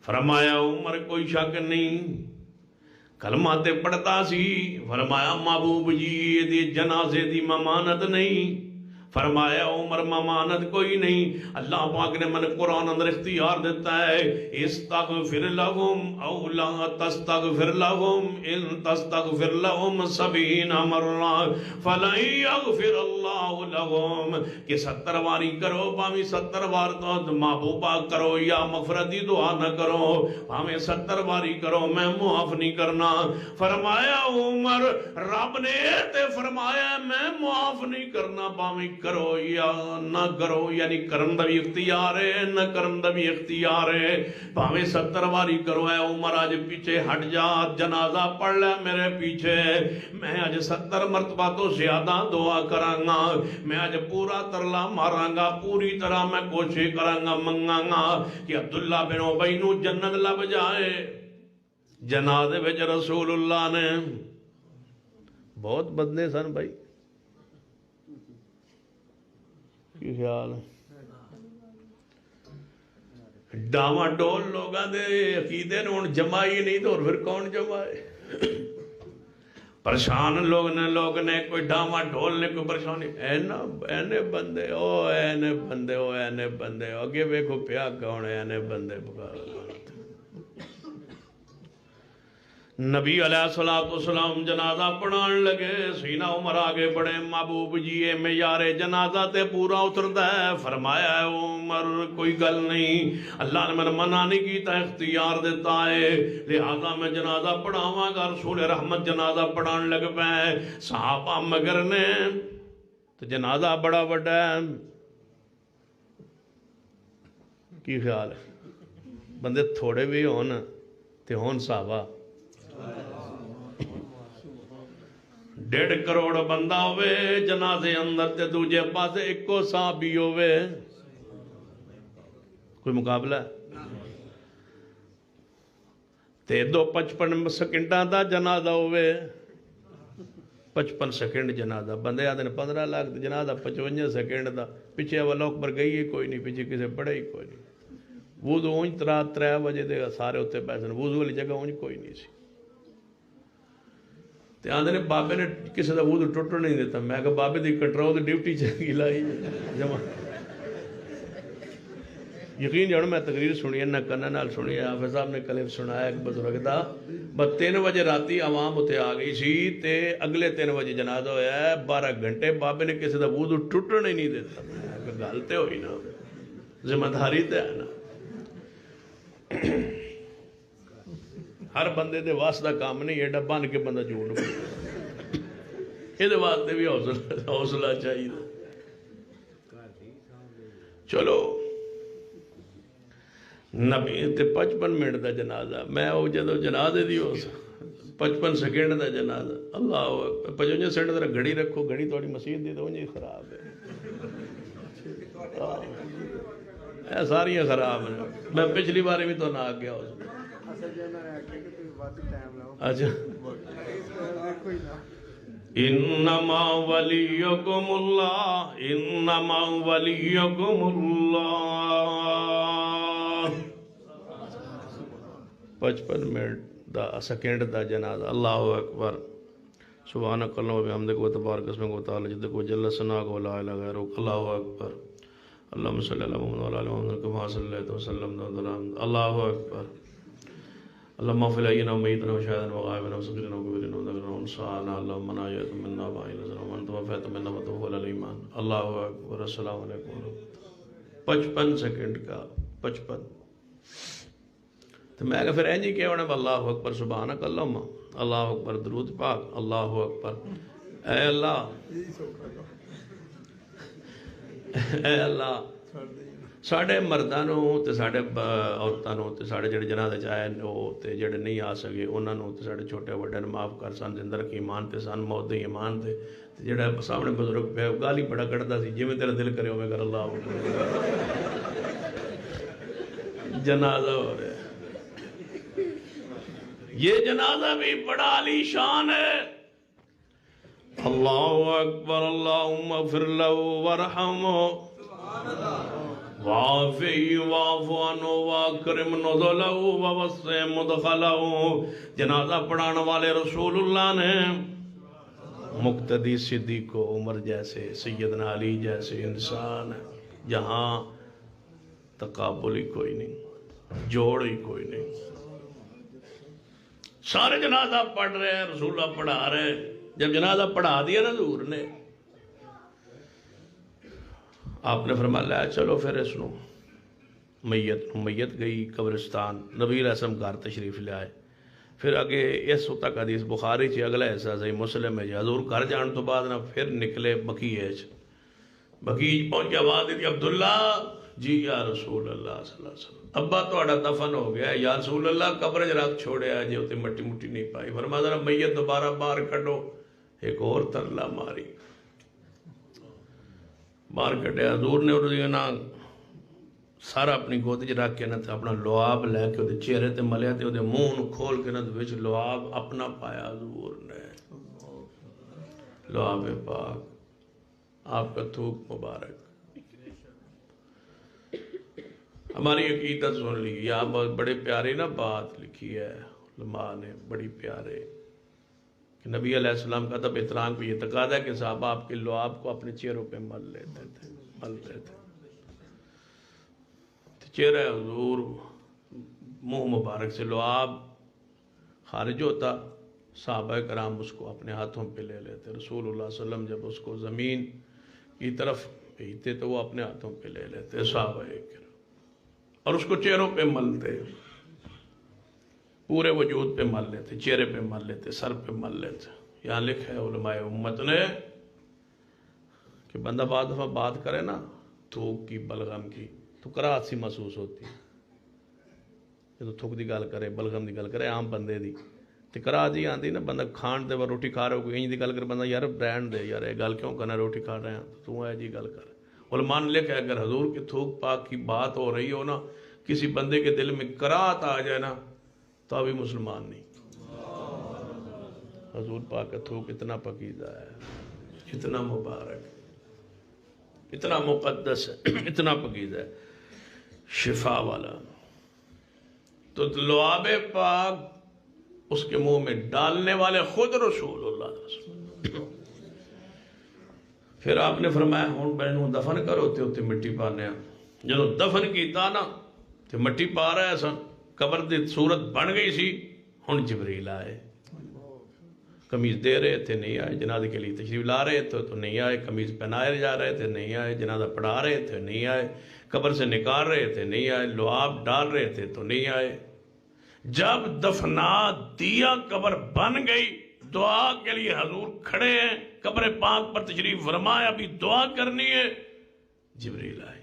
فرمایا عمر کوئی شک نہیں، کلمہ تے پڑھتا سی۔ فرمایا محبوب جی یہ دی جنازے دی ممانت نہیں، فرمایا عمر ممانت کوئی نہیں، اللہ پاک نے من قرآن اندر اختیار دیتا ہے، استغفر لهم او لا تستغفر لهم ان تستغفر لهم 70 مرہ فلن یغفر اللہ لهم، کہ 70 باری کرو بامی 70 بار تو محبوبہ کرو یا مغفرتی دعا نہ کرو، ہمیں 70 باری کرو میں معاف نہیں کرنا۔ فرمایا عمر رب نے تے فرمایا میں معاف نہیں کرنا، بامی کرو یا نہ کرو، یعنی کرن دا بھی اختیار ہے نہ کرن دا بھی اختیار ہے، پاویں 70 باری کرو۔ اے عمر آج پیچھے ہٹ جا، جنازہ پڑھ لے میرے پیچھے، میں آج 70 مرتبہ تو زیادہ دعا کرانگا، میں آج پورا ترلا مارانگا، پوری طرح میں کوشش کرانگا منگانگا کہ عبداللہ بن ابی نو جنت لب جائے۔ جنازے وچ رسول اللہ نے بہت بدنے سن بھائی، کی خیال ہے ڈاما ڈول لوگاں دے عقیدے نے ہن جمائی نہیں تو پھر کون جمائے؟ پریشان لوگ نے کوئی ڈاما ڈول نے کوئی پریشانی، اینے بندے او اینے بندے او اینے بندے اگے ویکھو پیا کون ہے اینے بندے بکار۔ نبی علیہ السلام جنازہ پڑھان لگے، سینہ عمر آگے بڑھے، محبوب جی اے معیار جنازہ تے پورا اتردا ہے۔ فرمایا ہے عمر کوئی گل نہیں، اللہ نے میں منع نہیں کیتا، اختیار دیتا ہے، لہذا میں جنازہ پڑھاواں گا۔ رسول رحمت جنازہ پڑھان لگ پے، صحابہ مگر نے تو جنازہ بڑا بڑا ہے، کی خیال ہے؟ بندے تھوڑے بھی ہون تے ہون صحابہ، 1.5 کروڑ بندہ ہوئے جنازے اندر تے دوجے پاسے ایکو صحابی ہوئے، کوئی مقابلہ ہے؟ تے 55 سیکنڈاں دا جنازہ ہوئے، 55 سیکنڈ جنازہ، بندے آدھے 15 لاکھ جنازہ 55 سیکنڈ دا، پیچھے والا اکبر گئی ہے کوئی نہیں، پیچھے کسے پڑھے ہی کوئی نہیں، وضو اونج 3 بجے دے گا سارے ہوتے پیسے، وضو والی جگہ اونج کوئی نہیں سی، تے آندھے نے بابے نے کسی دا وضو ٹوٹو نہیں دیتا، میں کہا بابے دی کنٹرول ڈیوٹی چاہیے لائی جمع۔ یقین جانو میں تقریر سنی ہے، نہ کنہ نال سنی ہے، حافظ صاحب نے کلپ سنایا ایک بزرگ دا، بس 3 بجے راتی عوام ہوتے آ گئی سی، تے اگلے 3 بجے جنازہ ہویا ہے، 12 گھنٹے بابے نے کسی دا وضو ٹوٹو نہیں دیتا، میں کہا گالتے ہوئی نا، ذمہ داری تے ہے نا، ہر بندے دے واسطہ کام نہیں، ایڈا بن کے بندہ جھوٹ یہ دے واسطے بھی حوصلہ چاہیے۔ چلو نبی تے 55 منٹ دا جنازہ، میں او جدو جنازے دی ہو 55 سیکنڈ دا جنازہ، اللہ 55 سیکنڈ دا گھڑی رکھو، گھڑی توڑی مسجد دی تو انجی خراب ہے، اے ساریاں خراب ہیں، میں پچھلی باری بھی تو نہ آ گیا ہو اچھا۔ انما ولیکم اللہ، انما ولیکم اللہ، 55 منٹ دا سیکنڈ دا جنازہ، اللہ اکبر، سبحانک اللہ و بحمدک و تبارک اسمک و تعالی جدک و جل ثناک و لا الہ غیرک، اللہ اکبر، اللہم صلی اللہ محمد و علی محمد کما صلی اللہ وسلم، اللہ اکبر، اللہم اغفر لینا و میتنا و شاہدنا و غائبنا و صغیرنا و کبیرنا و ذکرنا و انسانا، اللہم من آیت مننا و آئی نظر و من توفیت مننا و توفول الایمان، اللہ اکبر، السلام علیکم۔ 55 سیکنڈ کا 55، تو میں کہا پھر اینجی کیا ہونا، اللہ اکبر سبحانک اللہم، اللہ اکبر درود پاک، اللہ اکبر، اے اللہ، اے اللہ ساڑھے مردانوں تے ساڑھے عورتانوں تے ساڑھے جڑے جنازے چاہے تے جڑے نہیں آ سکے انہوں تے ساڑھے چھوٹے وڈے معاف کر سن زندہ رکھی ایمان تے سن موت دے ایمان تے جڑا سامنے بزرگ پہ گالی بڑا کڑتا سی جی میں تیرا دل کرے ہوئے کر اللہ جنازہ ہو رہا ہے یہ جنازہ بھی بڑا علی شان ہے اللہ اکبر اللہم اغفر لہو ورحمہ وعافی وعفو عنہ واکرم نزلہ ووسع مدخلہ جنازہ پڑھانے والے رسول اللہ نے مقتدی صدیق و عمر جیسے سیدنا علی جیسے انسان ہے جہاں تقابل ہی کوئی نہیں جوڑ ہی کوئی نہیں سارے جنازہ پڑھ رہے ہیں رسول اللہ پڑھا رہے ہیں جب جنازہ پڑھا دیا نا حضور نے آپ نے فرمایا چلو پھر اس نو میت گئی قبرستان نبی علیہ السلام گھر تشریف لے آئے پھر آگے اس تک حدیث بخاری چی اگلا ایسا صحیح مسلم ہے حضور گھر جان تو بعد نا پھر نکلے بقیج پہنچ آواز دی عبداللہ جی یا رسول اللہ صلی اللہ علیہ وسلم ابا تو اڑا دفن ہو گیا یا رسول اللہ قبر جرات چھوڑے آجے ہوتے مٹی مٹی نہیں پائی فرمایا میت دوبارہ باہر کھڑو ایک اور ترلا ماری باہر کٹے حضور نے انہوں نے سارا اپنی گودج رکھ کے اپنا لعاب لے کے وہ چہرے تے ملیا تے وہ منہ کھول کے وچ لعاب اپنا پایا حضور نے لعاب پاک آپ کا تھوک مبارک ہماری عقیدت سن لی یہاں بڑے پیارے نا بات لکھی ہے علماء نے بڑی پیارے کہ نبی علیہ السلام کا تب احترام کو یہ تقاضا ہے کہ صحابہ آپ کے لعاب کو اپنے چہروں پہ مل لیتے تھے چہرہ حضور منہ مبارک سے لعاب خارج ہوتا صحابہ کرام اس کو اپنے ہاتھوں پہ لے لیتے رسول اللہ صلی اللہ علیہ وسلم جب اس کو زمین کی طرف بھیجتے تو وہ اپنے ہاتھوں پہ لے لیتے صحابہ کرام اور اس کو چہروں پہ ملتے پورے وجود پہ مل لیتے چہرے پہ مل لیتے سر پہ مل لیتے یہاں لکھا ہے علماء امت نے کہ بندہ بعد دفعہ بات کرے نا تھوک کی بلغم کی تو کراہت سی محسوس ہوتی جب تھوک دی گل کرے بلغم دی گل کرے عام بندے دی تو کراہت جی آتی نا بندہ کھان دے روٹی کھا رہے ہو کوئی دی گل کرے بندہ یار برینڈ دے یار یہ گل کیوں کرنا روٹی کھا رہے ہیں تو ہے جی گل کر علماء نے لکھا ہے اگر حضور کے تھوک پاک کی بات ہو رہی ہو نا کسی بندے کے دل میں کراہت آ جائے نا تو ابھی مسلمان نہیں حضور پاک کا تھوک اتنا پاکیزہ ہے اتنا مبارک اتنا مقدس ہے اتنا پاکیزہ ہے شفا والا تو لعاب پاک اس کے منہ میں ڈالنے والے خود رسول اللہ پھر آپ نے فرمایا ہون بہنوں دفن کرو تے ہوتے مٹی پانے جنہوں دفن کیتا نا تے مٹی پا رہا ہے سن قبر دی صورت بن گئی سی ہن جبریل آئے قمیض دے رہے تھے نہیں آئے جنازے کے لیے تشریف لا رہے تھے تو نہیں آئے قمیض پہنائے جا رہے تھے نہیں آئے جنازہ پڑھا رہے تھے نہیں آئے قبر سے نکال رہے تھے نہیں آئے لعاب ڈال رہے تھے تو نہیں آئے جب دفنات دیا قبر بن گئی دعا کے لیے حضور کھڑے ہیں قبر پاک پر تشریف فرمایا ابھی دعا کرنی ہے جبریل آئے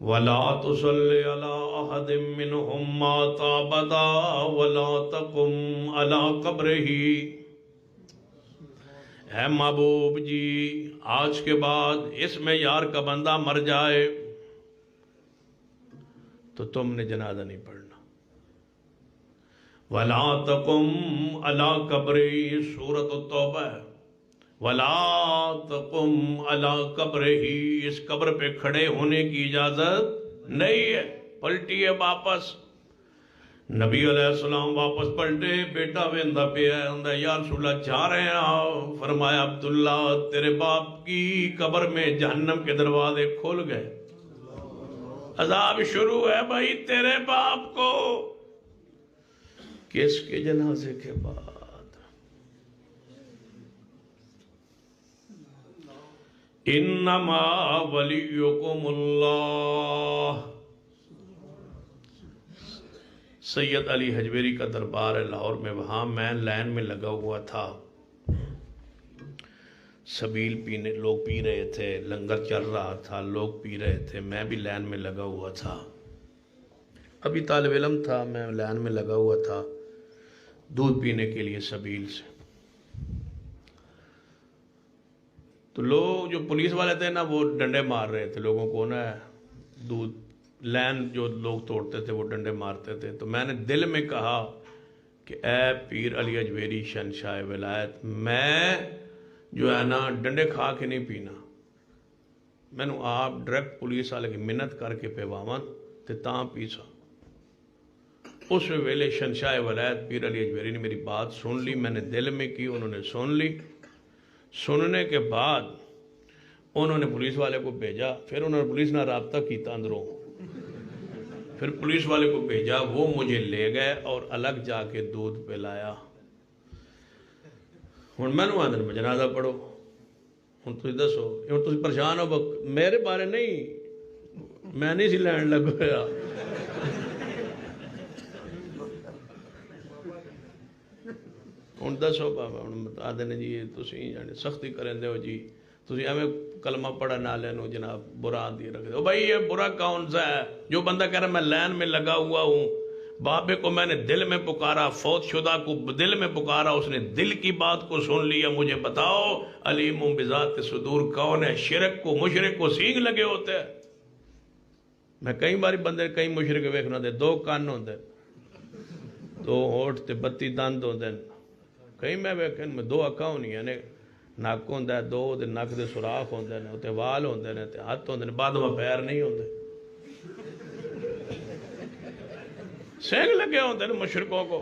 وَلَا تُصَلِّ عَلَىٰ أَحَدٍ مِّنْهُمْ مَاتَ أَبَدًا وَلَا تَقُمْ عَلَىٰ قَبْرِهِ اے محبوب جی آج کے بعد اس میں یار کا بندہ مر جائے تو تم نے جنازہ نہیں پڑھنا وَلَا تَقُمْ عَلَىٰ قَبْرِهِ سورۃ التوبہ ہے وَلَا تَقُمْ عَلَىٰ قَبْرِهِ اس قبر پہ کھڑے ہونے کی اجازت نہیں ہے پلٹیے واپس نبی علیہ السلام واپس پلٹے بیٹا ویندہ پہ ہے یا رسول اللہ جا رہے ہیں فرمایا عبداللہ تیرے باپ کی قبر میں جہنم کے دروازے کھل گئے عذاب شروع ہے بھائی تیرے باپ کو کس کے جنازے کے بعد انما ولیکم اللہ سید علی حجویری کا دربار ہے لاہور میں وہاں میں لائن میں لگا ہوا تھا سبیل پینے لوگ پی رہے تھے، لنگر چل رہا تھا، لوگ پی رہے تھے، میں بھی لائن میں لگا ہوا تھا، ابھی طالب علم تھا، میں لائن میں لگا ہوا تھا دودھ پینے کے لیے سبیل سے۔ تو لوگ جو پولیس والے تھے نا وہ ڈنڈے مار رہے تھے لوگوں کو نا، دودھ لائن جو لوگ توڑتے تھے وہ ڈنڈے مارتے تھے۔ تو میں نے دل میں کہا کہ اے پیر علی اجویری شہنشاہ ولایت، میں جو ہے نا ڈنڈے کھا کے نہیں پینا، میں نے آپ ڈائریکٹ پولیس والے کی منت کر کے پیواں تے تاں پیسا۔ اس ویلے شہنشاہ ولایت پیر علی اجویری نے میری بات سن لی، میں نے دل میں کی، انہوں نے سن لی۔ سننے کے بعد انہوں نے پولیس والے کو بھیجا، پھر انہوں نے پولیس نہ رابطہ کیتا اندروں، پھر پولیس والے کو بھیجا، وہ مجھے لے گئے اور الگ جا کے دودھ پلایا۔ ہوں میں نے آدھے میں جنازہ پڑھو، ہوں تھی دسو، ہوں تھی پریشان ہو، میرے بارے نہیں، میں نہیں سی لین لگ گیا۔ ہوں دسو بابا، ہوں بتا دینے جی تسی سختی کریں دے ہو جی، تسی ہمیں کلمہ پڑھا نہ لینا جناب برا دی رکھ دے۔ بھائی یہ برا کون سا ہے؟ جو بندہ کہہ رہا ہے میں لائن میں لگا ہوا ہوں، بابے کو میں نے دل میں پکارا، فوت شدہ کو دل میں پکارا، اس نے دل کی بات کو سن لیا۔ مجھے بتاؤ علیم بذات صدور کون ہے؟ شرک کو مشرک کو سینگ لگے ہوتے ہیں۔ میں کئی باری بندے کئی مشرک ویکھنا دے، دو کان ہوندے، دو ہونٹ تے 32 دند ہوندے، کئی میں ویکھن میں دو اکھاں ہونیاں نے، نک ہوندا ہے دو تے نک دے سوراخ ہوندے نے، تے وال ہوندے نے تے ہاتھ ہوندے نے، بعد میں پیر نہیں ہوندے، سینگ لگے ہوندے نے مشرکوں کو۔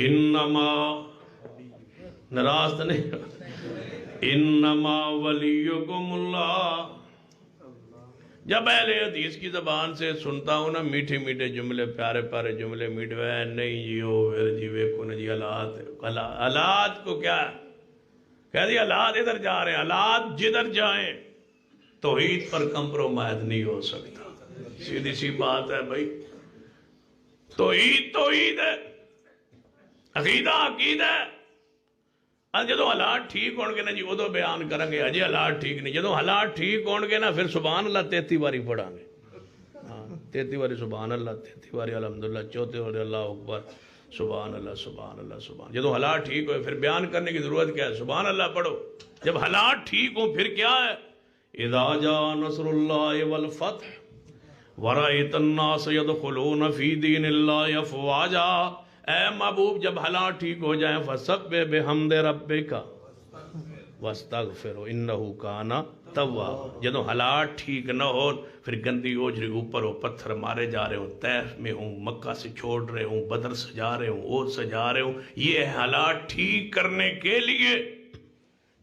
انما ناراض نہیں، انما ولیکم اللہ۔ جب اہل حدیث کی زبان سے سنتا ہوں نا میٹھے میٹھے جملے، پیارے پیارے جملے، میٹھے نہیں جی ہو پھر جی ویکو نا جی حالات کو کیا کہہ دیا، حالات ادھر جا رہے ہیں، حالات جدھر جائیں توحید پر کمپرومائز نہیں ہو سکتا، سیدھی سی بات ہے بھائی، توحید توحید ہے، عقیدہ عقید ہے۔ جدو حالات ٹھیک ہون گے نا جی ادو بیان کریں گے، اجے حالات ٹھیک نہیں، جدو حالات ٹھیک ہون گے نا پھر سبحان اللہ 33 باری پڑھا گے، 33 باری سبحان اللہ، 33 باری الحمدللہ، 34 باری اللہ اکبر، سبحان اللہ سبحان اللہ سبحان۔ جدو حالات ٹھیک ہوئے پھر بیان کرنے کی ضرورت کیا ہے؟ سبحان اللہ پڑھو۔ جب حالات ٹھیک ہوں پھر کیا ہے؟ اذا جاء نصر اللہ والفتح ورأیت الناس يدخلون فی دین اللہ افواجا۔ اے محبوب جب حالات ٹھیک ہو جائیں فسبح بحمد ربک واستغفرہ انہ کان توابا۔ جدو حالات ٹھیک نہ ہو پھر گندی اوجری اوپر ہو، پتھر مارے جا رہے ہوں، طیف میں ہوں، مکہ سے چھوڑ رہے ہوں، بدر سجا رہے ہوں، اوت سجا رہے ہوں، یہ حالات ٹھیک کرنے کے لیے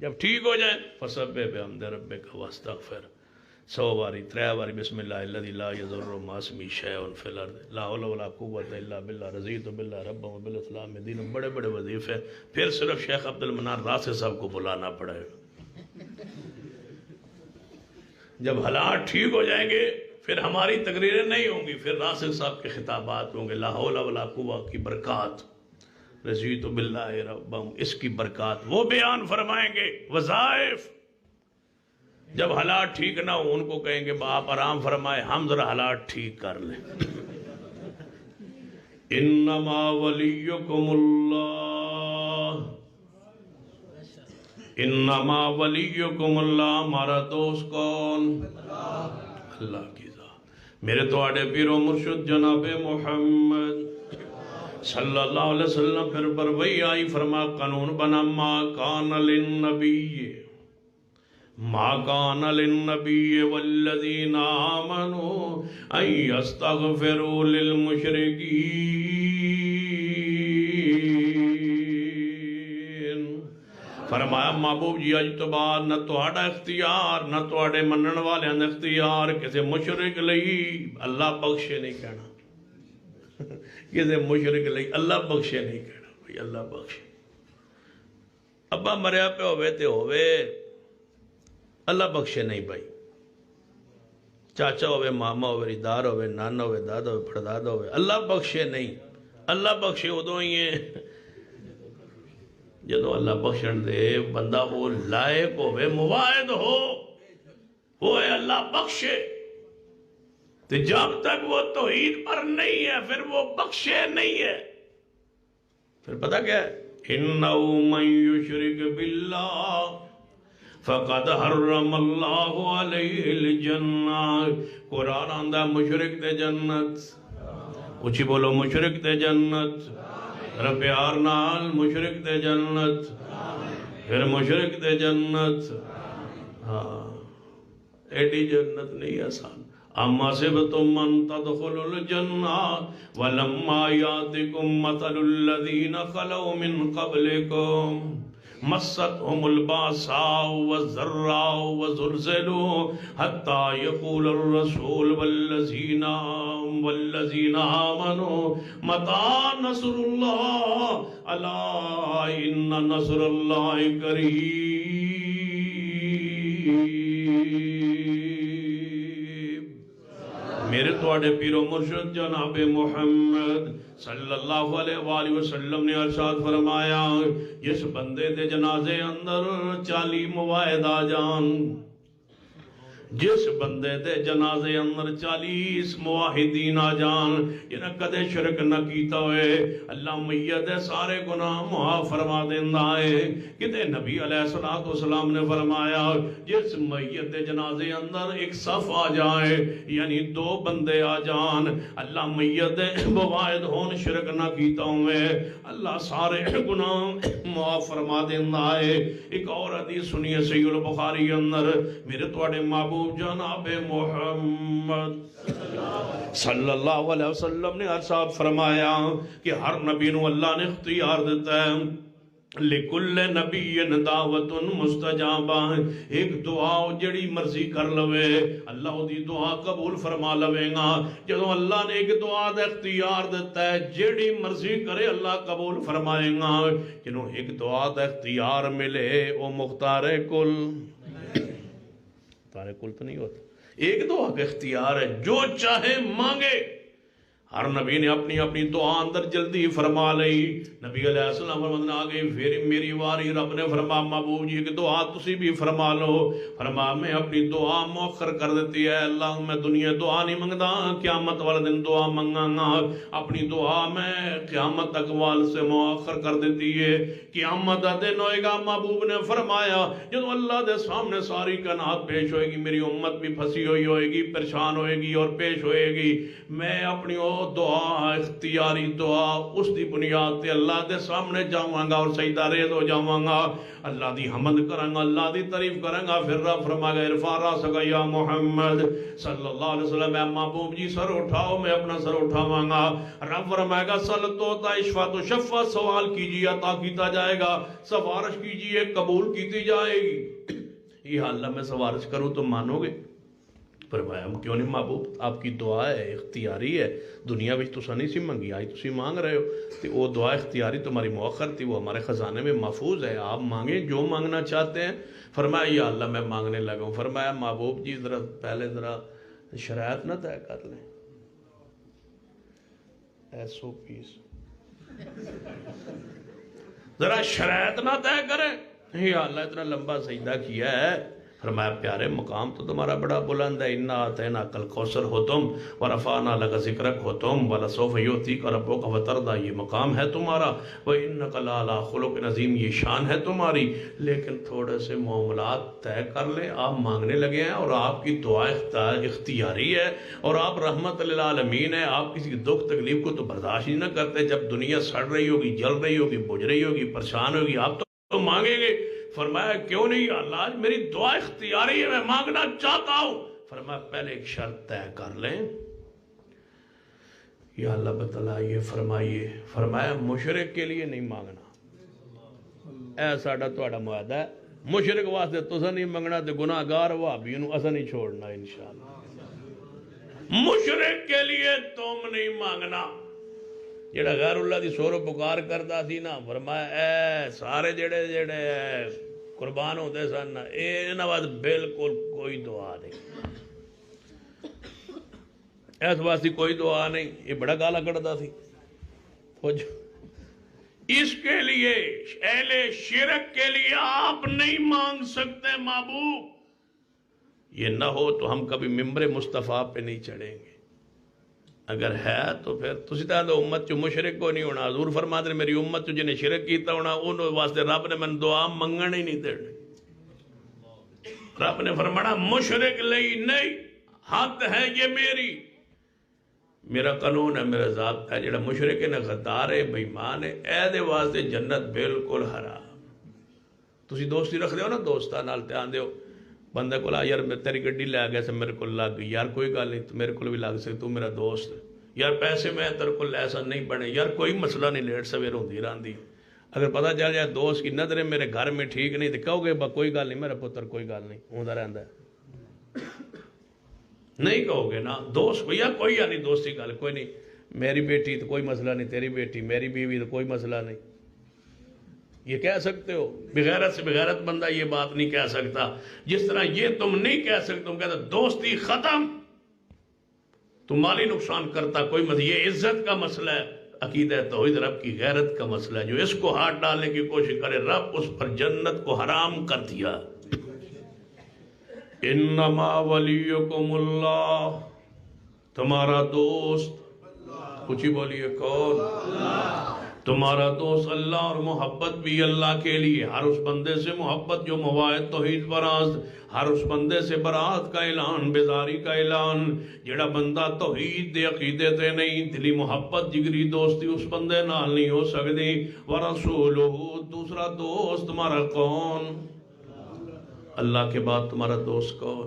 جب ٹھیک ہو جائیں فسبح بحمد ربک واستغفرہ، 100 باری 3 باری بسم اللہ الذی لا یضر مع اسمہ شیء فی الارض لا حول ولا قوۃ الا باللہ رضیت باللہ ربا وبالاسلام دین۔ بڑے بڑے وظیفے، پھر صرف شیخ عبد المنان راسخ صاحب کو بلانا پڑے گا۔ جب حالات ٹھیک ہو جائیں گے پھر ہماری تقریریں نہیں ہوں گی، پھر راسخ صاحب کے خطابات ہوں گے، لا حول ولا قوۃ کی برکات، رضیت باللہ ربا، اس کی برکات وہ بیان فرمائیں گے۔ وظائف جب حالات ٹھیک نہ ہو ان کو کہیں گے آپ آرام فرمائے، ہم ذرا حالات ٹھیک کر لیں۔ انما ولیکم اللہ، انما ولیکم اللہ، ہمارا دوست کون؟ اللہ کی ذات، میرے تو آڑے پیر و مرشد جناب محمد صلی اللہ علیہ وسلم۔ پھر بروئی آئی، فرما قانون بنا ما کان للنبی، ما کان للنبی والذین آمنوا ان یستغفروا للمشرکین۔ فرمایا محبوب جی اج تو بعد نہ تہاڈا اختیار نہ تہاڈے منن والے دا اختیار کسی مشرک لئی اللہ بخشے نہیں کہنا، کسی مشرک لئی اللہ بخشے نہیں کہنا، بھئی اللہ بخشے۔ ابا مریا پہ ہوئے تے ہوئے، اللہ بخشے نہیں بھائی، چاچا ہوئے، ماما ہوئے، ریدار ہوئے، نانا ہوئے، دادا ہوئے، پڑدادا ہوئے، اللہ بخشے نہیں۔ اللہ بخشے ادو ہی ہے جدو اللہ بخشن دے بندہ وہ لائق ہوئے مواعد ہوئے اللہ بخشے، تو جب تک وہ توحید پر نہیں ہے پھر وہ بخشے نہیں ہے۔ پھر پتہ کیا ہے؟ اِنَّهُ مَن يُشْرِكْ بِاللَّهِ فَقَدْ حَرَّمَ اللَّهُ عَلَيْهِ الْجَنَّةَ۔ قرآن آندہ مشرک دے جنت، اچھی بولو مشرک دے جنت، رب پیار نال مشرک دے جنت، پھر مشرک دے جنت۔ ہاں ایڈی جنت نہیں آسان۔ اما سبتم من تدخل الجنہ ولما یاتکم مثل الذین خلو من قبلکم مستهم الباساء والضراء وزلزلوا حتى يقول الرسول والذين آمنوا متى نصر الله الا ان نصر الله قریب۔ میرے توڑے پیر و مرشد جناب محمد صلی اللہ علیہ وآلہ وسلم نے ارشاد فرمایا، جس بندے دے جنازے اندر 40 مواعد آ جان، جس بندے دے جنازے اندر 40 موحدین آ جان، جنہیں کدے شرک نہ کیتا ہوئے، اللہ میت دے سارے گناہ معاف فرما دیندہ ہے۔ کتے نبی علیہ السلام نے فرمایا، جس میت دے جنازے اندر ایک صف آ جائے، یعنی 2 بندے آ جان، اللہ میت دے مواعد ہون شرک نہ کیتا ہوئے، اللہ سارے گناہ معاف فرما دیندہ ہے۔ ایک اور حدیث سنیے صحیح البخاری اندر، میرے توڑے معبود جناب محمد صلی اللہ علیہ وسلم نے ارشاد فرمایا کہ ہر نبی نو اللہ نے اختیار دیتا ہے، لِكُلِّ نَبِيٍّ دَعْوَةٌ مُسْتَجَابَةٌ، ایک دعا جڑی مرضی کر لوے اللہ دی دعا قبول فرما لوے گا۔ جدو اللہ نے ایک دعا دا اختیار دیتا ہے جڑی مرضی کرے اللہ قبول فرمائے گا۔ جنو ایک دعا دا اختیار ملے وہ مختار کل، مختار کل تو نہیں ہوتا، ایک دعا کا اختیار ہے، جو چاہے مانگے۔ ہر نبی نے اپنی اپنی دعا اندر جلدی فرما لئی۔ نبی علیہ السلام فرمانے آگئی پھر میری واری، رب نے فرما محبوب جی کہ دعا تسی بھی فرما لو۔ فرما میں اپنی دعا مؤخر کر دیتی ہے، اللہ میں دنیا دعا نہیں منگدا، قیامت والے دن دعا منگا گا۔ اپنی دعا میں قیامت اقوال سے مؤخر کر دیتی ہے۔ قیامت دن ہوئے گا، محبوب نے فرمایا جب اللہ دے سامنے ساری کائنات پیش ہوئے گی، میری امت بھی پھنسی ہوئی ہوئے گی، پریشان ہوئے گی اور پیش ہوئے گی، میں اپنی دعا اختیاری دعا اس دی بنیاد تے اللہ دے سامنے جاؤں گا اور سجدہ ریز ہو جاؤں گا، اللہ دی حمد کروں گا، اللہ دی تعریف کروں گا۔ پھر رب فرمائے گا ارفع راسک یا محمد صلی اللہ علیہ وسلم، اے محبوب جی سر اٹھاؤ، میں اپنا سر اٹھاؤں گا۔ رب فرمائے گا سل تو اشفع تو شفع، سوال کیجئے عطا کیتا جائے گا، سفارش کیجئے قبول کیتی جائے گی۔ یہ اللہ میں سفارش کروں تو مانو گے؟ فرمایا کیوں نہیں محبوب، آپ کی دعا ہے اختیاری ہے، دنیا بھی تسا نہیں سی منگی، آج تسی مانگ رہے ہو، تو وہ دعا اختیاری تمہاری مؤخر تھی، وہ ہمارے خزانے میں محفوظ ہے، آپ مانگیں جو مانگنا چاہتے ہیں۔ فرمایا یا اللہ میں مانگنے لگا ہوں۔ فرمایا محبوب جی ذرا پہلے ذرا شرائط نہ طے کر لیں، SOPs ذرا شرائط نہ طے کریں۔ یا اللہ اتنا لمبا سجدہ کیا ہے، فرمایا پیارے مقام تو تمہارا بڑا بلند ہے، اِنَّا أَعْطَيْنَاكَ الْكَوْثَرَ ہو تم، وَرَفَعْنَا لَكَ ذِكْرَكَ ہو تم، وَلَسَوْفَ يُعْطِيكَ رَبُّكَ فَتَرْضَىٰ، یہ مقام ہے تمہارا، وَإِنَّكَ لَعَلَىٰ خُلُقٍ عَظِيمٍ، یہ شان ہے تمہاری۔ لیکن تھوڑے سے معاملات طے کر لیں، آپ مانگنے لگے ہیں اور آپ کی دعا اختیاری ہے اور آپ رحمت للعالمین ہیں، آپ کسی دکھ تکلیف کو تو برداشت ہی نہ کرتے۔ جب دنیا سڑ رہی ہوگی، جل رہی ہوگی، بجھ رہی ہوگی، پریشان ہوگی، آپ تو مانگیں گے۔ فرمایا کیوں نہیں اللہ، آج میری دعا اختیاری ہے، میں مانگنا چاہتا ہوں۔ فرمایا پہلے ایک شرط طے کر لیں۔ یا اللہ بتلائیے، فرمائیے۔ فرمایا مشرک کے لیے نہیں مانگنا، اے ساڑھا توڑا معاہدہ ہے، مشرک واسطے تسا نہیں مانگنا، تے گناہگار وہابیوں نو اسا نہیں چھوڑنا انشاءاللہ۔ مشرک کے لیے تم نہیں مانگنا۔ جڑا غیر اللہ دی سور و پکار کرتا سی نا، فرمایا اے سارے جڑے قربان ہوتے سن، انہاں واسطے بالکل کوئی دعا نہیں، اس واسطے کوئی دعا نہیں۔ یہ بڑا گالا کڑتا سی، اس کے لیے اہل شرک کے لیے آپ نہیں مانگ سکتے محبوب، یہ نہ ہو تو ہم کبھی ممبر مصطفیٰ پہ نہیں چڑھیں گے۔ اگر ہے تو پھر تسی تے امت چو مشرک کو نہیں ہونا، حضور فرماتے ہیں میری امت چو جنہیں شرک کیتا ہونا انہوں واسطے رب نے من دعا منگن ہی نہیں دینے۔ رب نے فرمانا مشرک لئی نہیں، حد ہے یہ میرا قانون ہے، میرا ذات ہے، جڑا مشرک ہے نہ غدار ہے بے ایمان ہے، اے دے واسطے جنت بالکل حرام۔ تسی دوستی رکھ دیو نا، دوستاں نال دھیان دیو، بندے کو یار میں تیری گڈی لے گیا سے میرے کو لگ گئی، یار کوئی گل نہیں تو میرے کو بھی لگ سکتی، تو میرا دوست ہے، یار پیسے میں تیرے کو ایسا نہیں بنے، یار کوئی مسئلہ نہیں، لیٹ سویر ہوندی رہندی۔ اگر پتہ چل جائے دوست کی نظریں میرے گھر میں ٹھیک نہیں تو کہو گے با کوئی گل نہیں میرا پتر، کوئی گل نہیں ہوندا رہندا ہے، نہیں کہو گے نا دوست بھیا کوئی یا نہیں دوستی گل کوئی نہیں، میری بیٹی تو کوئی مسئلہ نہیں، تیری بیٹی میری بیوی تو کوئی مسئلہ نہیں، یہ کہہ سکتے ہو؟ بغیرت سے بغیرت بندہ یہ بات نہیں کہہ سکتا۔ جس طرح یہ تم نہیں کہہ سکتے، تم کہتے دوستی ختم، تو مالی نقصان کرتا کوئی مسئلہ، یہ عزت کا مسئلہ ہے، عقیدہ توحید رب کی غیرت کا مسئلہ ہے، جو اس کو ہاتھ ڈالنے کی کوشش کرے رب اس پر جنت کو حرام کر دیا۔ انما ولیکم اللہ، تمہارا دوست، کچھ ہی بولیے کون؟ تمہارا دوست اللہ، اور محبت بھی اللہ کے لیے، ہر اس بندے سے محبت جو مواعد توحید براست، ہر اس بندے سے برات کا اعلان، بیزاری کا اعلان، جڑا بندہ توحید دے عقیدے تے نہیں، دلی محبت جگری دوستی اس بندے نال نہیں ہو سکتی۔ ورسولہ، دوسرا دوست تمہارا کون؟ اللہ کے بعد تمہارا دوست کون؟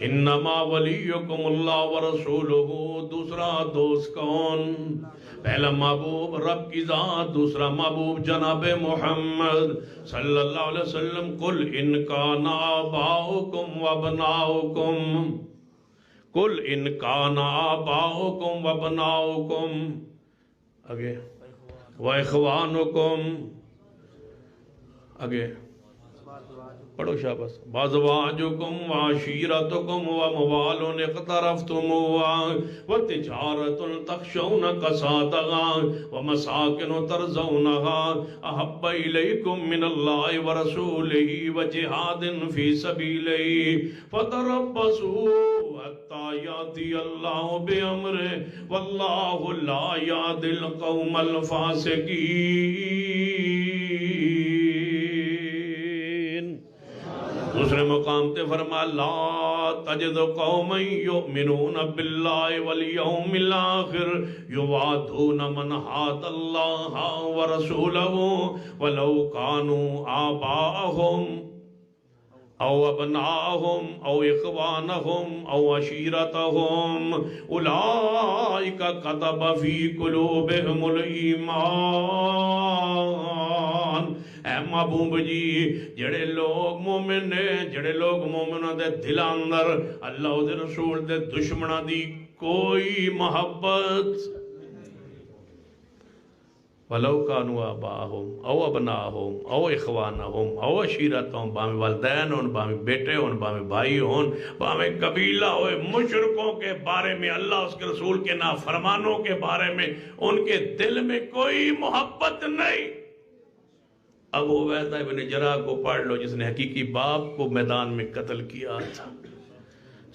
انما ولیکم اللہ ورسولہ، دوسرا دوست کون؟ پہلا محبوب رب کی ذات، دوسرا محبوب جناب محمد صلی اللہ علیہ وسلم۔ قل ان کان آباؤکم وابناؤکم، قل ان کان آباؤکم وابناؤکم، آگے واخوانکم، آگے پڑھو شاباس، وازواجکم وعشیرتکم وموال اقترفتموها وتجارت تخشون کسادها ومساکن ترضونها احب الیکم من اللہ ورسولہ وجہاد فی سبیلہ فتربصوا حتی یاتی اللہ بامرہ واللہ لا یہدی القوم الفاسقین۔ دوسرے مقام تے فرما لا تجد قوما یؤمنون باللہ والیوم الآخر یوادون من حاد اللہ ورسولہ ولو کانوا آباءہم او ابناءہم او اخوانہم او عشیرتہم اولئک کتب فی قلوبہم الایمان۔ اے محبوب جی، جڑے لوگ مومن نے، جڑے لوگ مومنوں دے دل اندر اللہ دے رسول دے دشمنہ دی کوئی محبت، وَلَوْ كَانُوا آبَاءَهُمْ او ابناءہم او اخوانہم او عشیرتہم، باہمیں والدین ہون، باہمیں بیٹے ہون، باہمیں بھائی ہون، باہمیں قبیلہ ہوئے، مشرکوں کے بارے میں، اللہ اس کے رسول کے نافرمانوں کے بارے میں ان کے دل میں کوئی محبت نہیں۔ ابو عبیدہ ابن جراح کو پڑھ لو، جس نے حقیقی باپ کو میدان میں قتل کیا تھا۔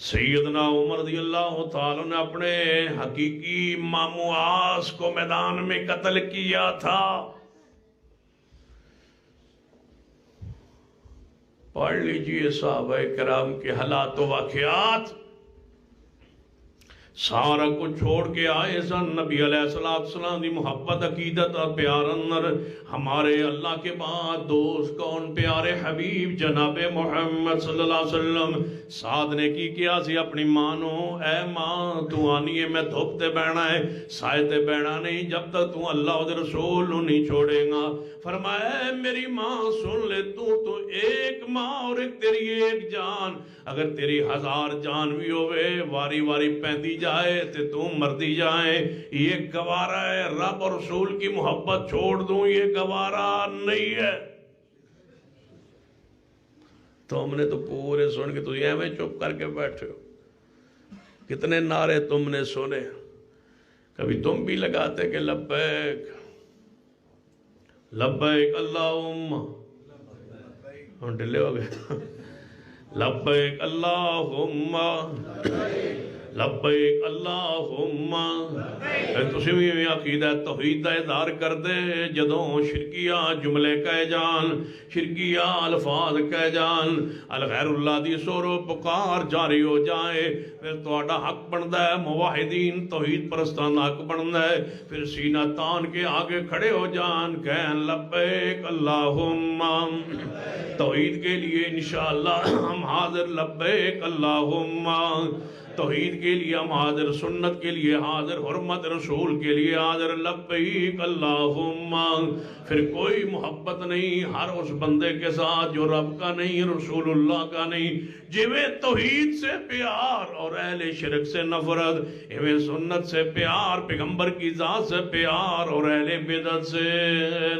سیدنا عمر رضی اللہ تعالیٰ نے اپنے حقیقی ماموں عاص کو میدان میں قتل کیا تھا۔ پڑھ لیجئے صحابہ کرام کے حالات و واقعات، سارا کو چھوڑ کے آئے سن نبی علیہ السلام دی محبت عقیدت اور پیار اندر۔ ہمارے اللہ کے بعد دوست کون؟ پیارے حبیب جناب محمد صلی اللہ علیہ وسلم۔ سعد نے کی کیا سی اپنی ماں نو، اے ماں تو آنی ہے میں دھوپ تے بہنا ہے، سائے تے بہنا نہیں جب تک تو اللہ دے رسول نو نہیں چھوڑے گا۔ فرمایا اے میری ماں سن لے، تو ایک ماں اور ایک تیری ایک جان، اگر تیری 1000 جان بھی ہوئے واری واری پہندی جائے تے تم مردی جائیں، یہ گوارا ہے۔ رب اور رسول کی محبت چھوڑ دوں یہ گوارا نہیں ہے۔ تم نے تو پورے سن کے تو یہ میں چپ کر کے بیٹھے ہو، کتنے نعرے تم نے سنے، کبھی تم بھی لگاتے کہ لبیک لبیک اللہم ہم ڈلے ہو گئے لبیک اللہم لبیک اللہم تسی بھی عقیدہ توحید دا اظہار کر دے جدوں شرکیہ جملے کہہ جان شرکیہ الفاظ کہہ جان الغیر اللہ دی سور و پکار جاری ہو جائے پھر توڑا حق بندہ ہے موحدین توحید پرستان حق بندہ ہے پھر سینہ تان کے آگے کھڑے ہو جان کہن لبیک اللہم توحید کے لیے انشاءاللہ ہم حاضر لبیک اللہم توحید کے لیے ہم حاضر سنت کے لیے حاضر حرمت رسول کے لیے حاضر لبیک اللہم پھر کوئی محبت نہیں ہر اس بندے کے ساتھ جو رب کا نہیں رسول اللہ کا نہیں جویں توحید سے پیار اور اہل شرک سے نفرت ایویں سنت سے پیار پیغمبر کی ذات سے پیار اور اہل بدعت سے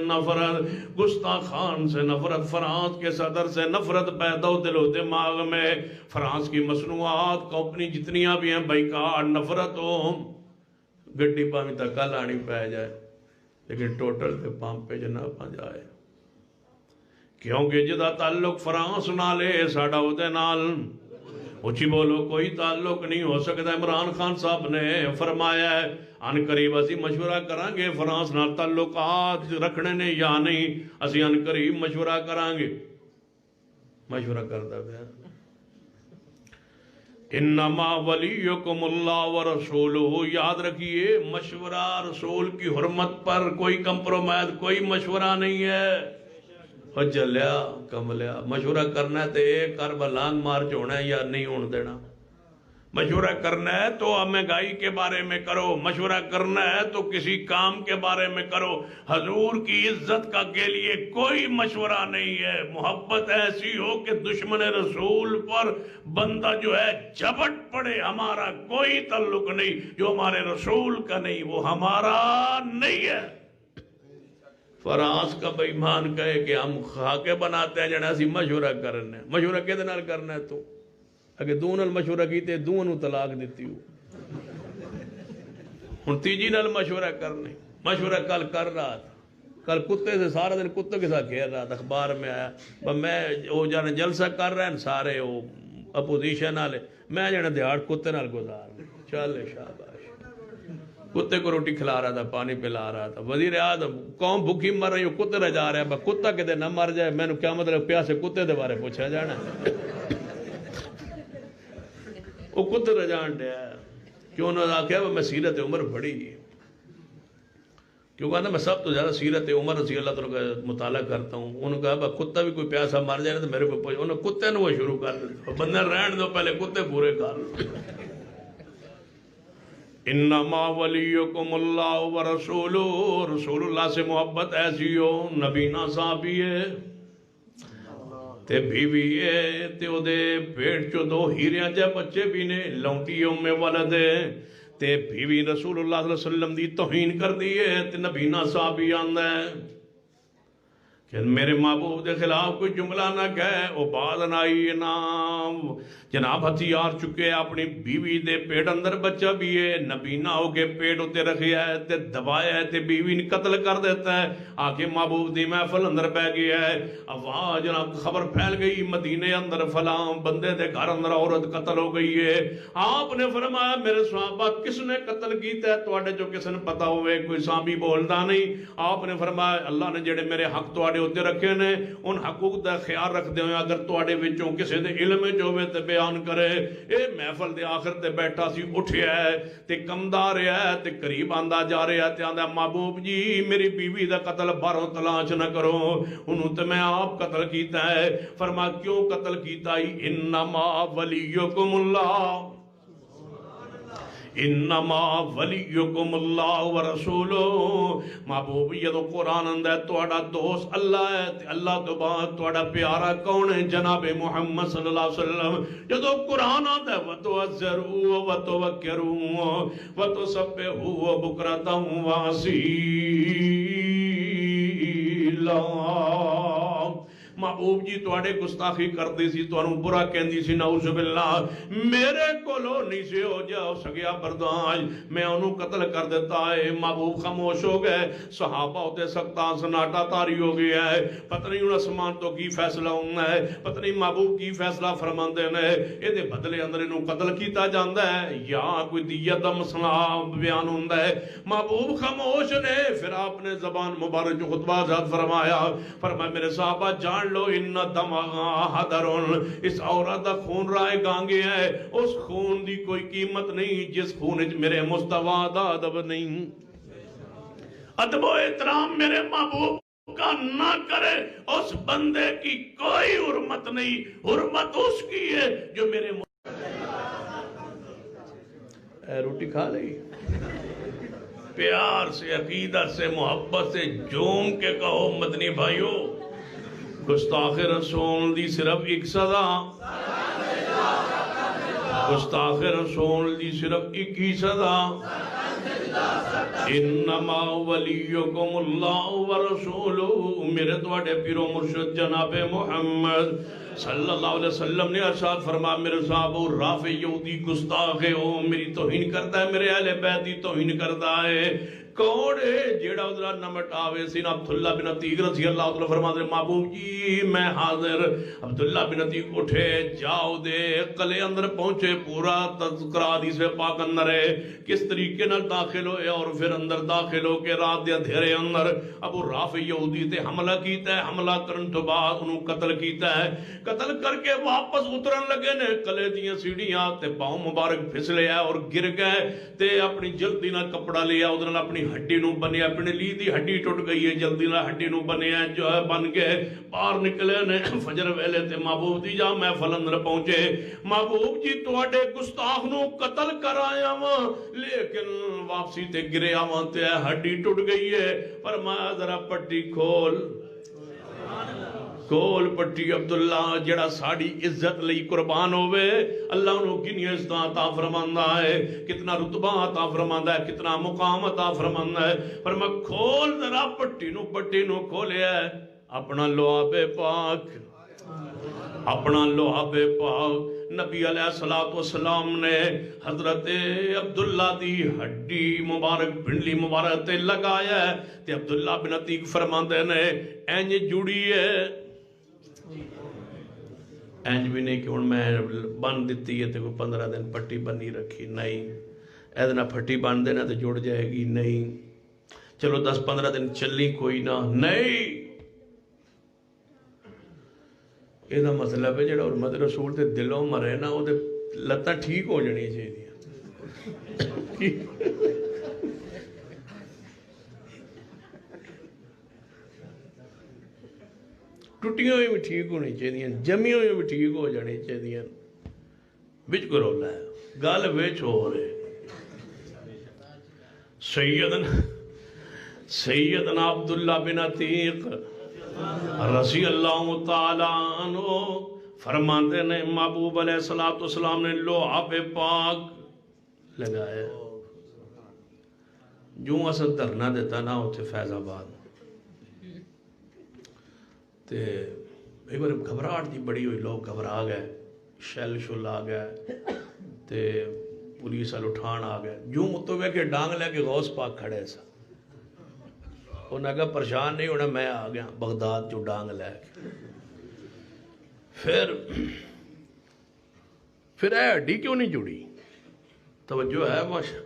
نفرت گستاخان سے نفرت فرانس کے صدر سے نفرت پیدا ہو دل و دماغ میں فرانس کی مصنوعات کمپنی جتنیاں بھی ہیں بائیکاٹ نفرت ہو گڈی پاویں تک کل آنی پہ جائے لیکن ٹوٹل تے پامپ پہ جنہ پا جائے کیونکہ جدا تعلق فرانس نالے ساڑا ہوتے نال اچھی بولو کوئی تعلق نہیں ہو سکتا عمران خان صاحب نے فرمایا ہے ان قریب اسی مشورہ کرانگے فرانس نال تعلقات رکھنے نے یا نہیں اسی ان قریب مشورہ کرانگے مشورہ کرتا ہے انما ولیکم اللہ ورسولہ یاد رکھیے مشورہ رسول کی حرمت پر کوئی کمپرومائز کوئی مشورہ نہیں ہے جلیا کملیا مشورہ کرنا ہے تو ایک کربلان مارچ ہونا ہے یا نہیں ہون دینا مشورہ کرنا ہے تو مہنگائی کے بارے میں کرو مشورہ کرنا ہے تو کسی کام کے بارے میں کرو حضور کی عزت کا کے لیے کوئی مشورہ نہیں ہے محبت ایسی ہو کہ دشمن رسول پر بندہ جو ہے جھپٹ پڑے ہمارا کوئی تعلق نہیں جو ہمارے رسول کا نہیں وہ ہمارا نہیں ہے فرانس کا بے ایمان کہے کہ ہم خاکے بناتے ہیں جنہیں اسی مشورہ کرنے مشورہ کہتے نال کرنا ہے تو اگر دون نال مشورہ کیتے دون طلاق دیتی ہو ہن تیجی نال مشورہ کرنے مشورہ کل کر رہا تھا کل کتے سے سارا دن کتے کے ساتھ کھیل رہا تھا اخبار میں آیا میں وہ جانے جلسہ کر رہے ہیں سارے وہ اپوزیشن والے میں جانے دیہاڑ کتے نال گزار چل شاباش کتے کو روٹی کھلا رہا تھا پانی پلا رہا تھا وزیر اعظم قوم بھوکی مر رہی ہو کتے رہ جا رہے ہیں کتا کدے نہ مر جائے میں نے کیا مطلب پیاسے کتے دے بارے پوچھا جانا وہ کتے رہ جان دیا کیوں انہوں نے کہا میں سیرت عمر پڑھی کیوں کہا میں سب تو زیادہ سیرت عمر رضی اللہ تعالیٰ کا مطالعہ کرتا ہوں انہوں نے کہا کتا بھی کوئی پیاسا مر جائے تو میرے کو پوچھا انہوں نے کتے نے وہ شروع کر دیا بندہ رہن دو پہلے کتے پورے کر لو انما ولیکم اللہ ورسولہ رسول اللہ سے محبت ایسی ہو نبینا صحابی ہے تے بیوی ہے تے او دے پیٹ چو دو ہیریاں جے بچے بھی نے لونٹیوں میں ولد ہے تے بیوی رسول اللہ صلی اللہ علیہ وسلم دی توہین کر دی ہے تے نبینا صحابی آندہ ہے کہ میرے محبوب دے خلاف کوئی جملہ نہ کہے او بعد نائی نام جناب ہتھیار چکے اپنی بیوی دے پیٹ اندر بچہ بھی ہے نبینا ہو کے پیٹ ہوتے رکھیا ہے تے دبایا ہے تے بیوی نے قتل کر دیتا ہے آگے محبوب دی محفل اندر بہ گیا ہے اب وہاں جناب خبر پھیل گئی مدینے اندر فلاں بندے دے گھر اندر عورت قتل ہو گئی ہے آپ نے فرمایا میرے صحابہ کس نے قتل کیتا ہے توڑے جو کس نے پتا ہوئے کوئی صحابی بولدا نہیں آپ نے فرمایا اللہ نے جڑے میرے حق توڑے ہوتے رکھے نے ان حقوق دا خیال رکھ دے ہوئے اگر توڑے وچوں کسے دے علم جو ہوئے تے بیان کرے اے محفل دے آخر تے بیٹھا سی اٹھیا ہے تے کمدا رہا ہے تے قریب آندا جا رہا ہے تے آندا محبوب جی میری بیوی دا قتل باہروں تلاش نہ کرو انہوں تے میں آپ قتل کیتا ہے فرما کیوں قتل کیتا ہی انما ولیکم اللہ انما ولیکم اللہ ورسولہ محبوب یہ تو قرآن اندر ہے توڑا دوست اللہ ہے اللہ تو بعد توڑا پیارا کون ہے جناب محمد صلی اللہ علیہ وسلم یہ تو قرآن اندر ہے وَتُوَزَّرُوا وَتُوَكِّرُوا وَتُسَبِّحُوا بُكْرَةً وَأَصِيلًا محبوب جی تواڈے گستاخی کردی سی تانوں برا کہندی سی نعوذ باللہ میرے کولو نہیں سی ہو جا سکیا برداشت میں انہوں قتل کر دیتا ہے محبوب خاموش ہو گئے صحابہ ہوتے سکتا سناٹا تاری ہو گیا ہے پتہ نہیں ان اسمان تو کی فیصلہ ہونا ہے پتہ نہیں محبوب کی فیصلہ فرماندے نے یہ دے بدلے اندر انہوں قتل کیتا جاندہ ہے یا کوئی دیت دا مسئلہ بیان ہوندہ ہے محبوب خاموش نے پھر آپ نے زبان مبارک جو خطبہ ذات فرمایا میرے صحابہ جان لو ان دماغا حدرون اس عورت دا خون رائے گانگے ہے اس خون دی کوئی قیمت نہیں جس خون میرے مستوى دا ادب نہیں ادب و احترام میرے محبوب کا نہ کرے اس بندے کی کوئی حرمت نہیں حرمت اس کی ہے جو میرے روٹی کھا لئی پیار سے عقیدت سے محبت سے جوم کے کہو مدنی بھائیو گستاخ رسول دی صرف ایک سزا گستاخ رسول دی صرف ایک ہی سزا انما ولیکم اللہ ورسولہ میرے تواڈے پیرو مرشد جناب محمد صلی اللہ علیہ وسلم نے ارشاد فرما میرے صاحب رافع یہودی گستاخ ہے وہ میری توہین کرتا ہے میرے اہل بیت دی توہین کرتا ہے کون ہے جیڑا ادھرا نمٹ آوے سین عبداللہ بن عتیق رضی اللہ عنہ فرما دے محبوب جی میں حاضر عبداللہ بن عتیق اٹھے جاؤ دے قلعے اندر پہنچے پورا تذکرہ حدیث پاک اندر ہے کس طریقے نال داخل ہوئے اور پھر اندر داخل ہو کے رات دے اندھیرے اندر ابو رافع یہودی تے حملہ کیتا ہے حملہ کرن تو بعد انہوں قتل کیتا ہے قتل کر کے واپس اترن لگے نے قلعے دیاں سیڑھیاں تے پاؤں مبارک پھسلے اور گر گئے تے اپنی جلدی نہ کپڑا لیا ادھر اپنی ہڈی نو بنے اپنے لی دی ہڈی ٹوٹ گئی ہے جلدی نہ ہڈی نو بنے جو ہے بن گئے باہر نکلے نے فجر ویلے تے محبوب دی جا محفل اندر پہنچے محبوب جی تواڈے گستاخ نو قتل کر آیا ہاں لیکن واپسی تے گرے آواں تے ہڈی ٹوٹ گئی ہے فرمایا ذرا پٹی کھول کول پٹی عبداللہ جڑا ساڑی عزت لئی قربان ہوئے اللہ انہوں کنی عزتاں عطا فرماندہ ہے کتنا رتبہ عطا فرماندہ ہے کتنا مقام عطا فرماندہ ہے فرما کھول ذرا پٹی نو کھولے ہے اپنا لعاب پاک اپنا لعاب پاک نبی علیہ السلام نے حضرت عبداللہ دی ہڈی مبارک پنڈلی مبارک تے لگایا ہے تے عبداللہ بن عتیق فرماندے نے اینج جڑی ہے اینج بھی نہیں کہ ان میں بن دیتی ہے تے کوئی 15 دن پٹی بنی رکھی نہیں ایدنا پھٹی بن دینا تے جوڑ جائے گی نہیں چلو 10-15 دن چلی کوئی نہ نہیں ایدہ مطلب ہے جڑا حرمت رسول تے دلوں مرے نا وہ تے لتاں ٹھیک ہو جانی چاہیے ٹوٹیاں ہوئی بھی ٹھیک ہونی چاہیے جمی ہوئی بھی ٹھیک ہو جانی چاہیے بچ کرو لائے گال ویچ ہو رہے سیدنا عبداللہ بن عتیق رضی اللہ تعالیٰ عنہ فرماتے نے محبوب علیہ السلام نے لعاب پاک لگایا جو اصل دھرنا دیتا نا ہوتے فیض آباد تے ایک بار گھبراہٹ دی بڑی ہوئی لوگ گھبرا گئے شیل شل آ گئے تے پولیس وال اٹھان آ گئے جو تو کہ ڈانگ لے کے غوث پاک کھڑے سا انہوں نے کہا پریشان نہیں ہونا میں آ گیا بغداد جو ڈانگ لے کے پھر اے ہڈی کیوں نہیں جڑی توجہ ہے ماشاء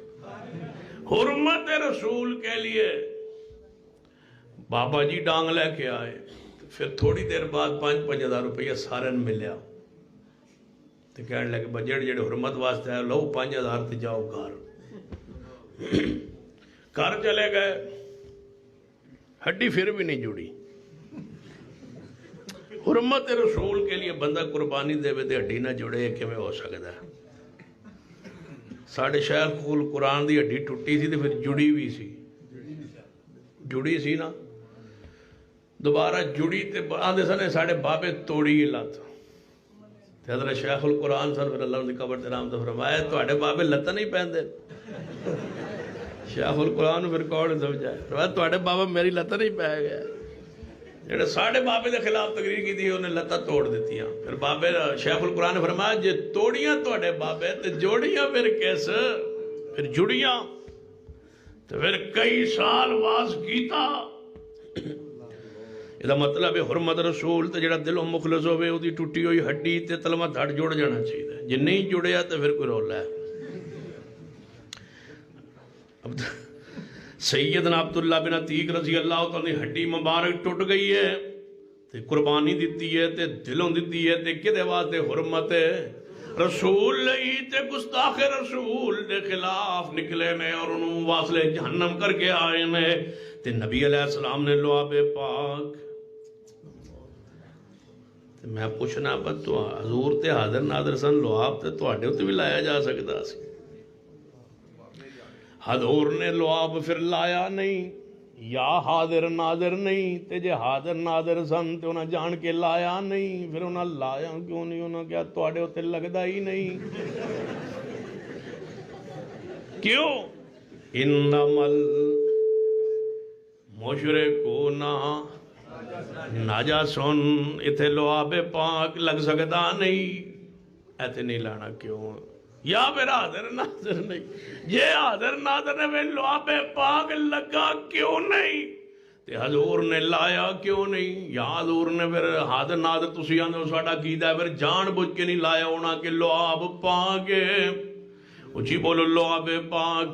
حرمت رسول کے لیے بابا جی ڈانگ لے کے آئے پھر تھوڑی دیر بعد 5-5 ہزار روپیہ سارن ملیا تو کہنے لگے بجٹ جڑے حرمت واسطے ہے لو 5 ہزار تے جاؤ گھر چلے گئے ہڈی پھر بھی نہیں جڑی حرمت رسول کے لیے بندہ قربانی دے تے ہڈی نہ جڑے کہ میں ہو سکتا ہے ساڑھے شہر قول قرآن دی ہڈی ٹوٹی سی تے پھر جڑی سی نا دوبارہ جڑی تے آندے سنے ساڑھے بابے توڑی لات تے حضرت شیخ القرآن سن پھر اللہ نے قبر تے رحمت فرمایا تواڈے بابے لتاں نہیں پہندے شیخ القرآن پھر کوڑ سمجھائے فرمایا تواڈے بابا میری لتاں نہیں پہ گیا جڑے ساڑھے بابے دے خلاف تقریر کی تھی انہیں لتاں توڑ دیتی ہیں. پھر بابے شیخ القرآن نے فرمایا جے توڑیاں توڑے بابے تے جوڑیاں پھر کیس پھر جڑیاں تو پھر کئی سال واز کیتا. یہ مطلب ہے حرمت رسول تے جڑا دلوں مخلص ہوئے وہ دی ٹوٹی ہوئی ہڈی تے تلمہ دھڑ جوڑ جانا چاہیے. جے نہیں جڑیا تو پھر کوئی رولا ہے. سیدنا عبداللہ بن عتیق رضی اللہ تعالیٰ نے ہڈی مبارک ٹوٹ گئی ہے تے قربانی دیتی ہے تے دلوں دیتی ہے تے کدے واسطے حرمت رسول لئی تے گستاخ رسول دے خلاف نکلے نے اور انہوں واصلے جہنم کر کے آئے نے. تے نبی علیہ السلام نے لعاب پاک تے میں پوچھنا پر تو حضور تے حاضر ناظر سن لعاب تے تو آڈے تے بھی لایا جا سکتا سی. حضور نے لعاب پھر لایا نہیں یا حاضر ناظر نہیں تے جے حاضر ناظر سن تے انہاں جان کے لایا نہیں پھر انہاں لایا کیوں نہیں. انہاں کیا تواڈے تے لگدا ہی نہیں کیوں. انمل مشرکون ناجسن اتھے لعاب پاک لگ سکتا نہیں ایتھے نہیں لانا کیوں. یا پھر حاضر ناظر نہیں یہ حاضر ناظر نے پھر لعاب پاک لگا کیوں نہیں تے حضور نے لایا کیوں نہیں. یا حضور نے پھر حاضر ناظر تسی آندے ساڈا کیتا ہے پھر جان بوجھ کے نہیں لایا ہونا کہ لعاب پاک ہے. اچھی بولو لعاب پاک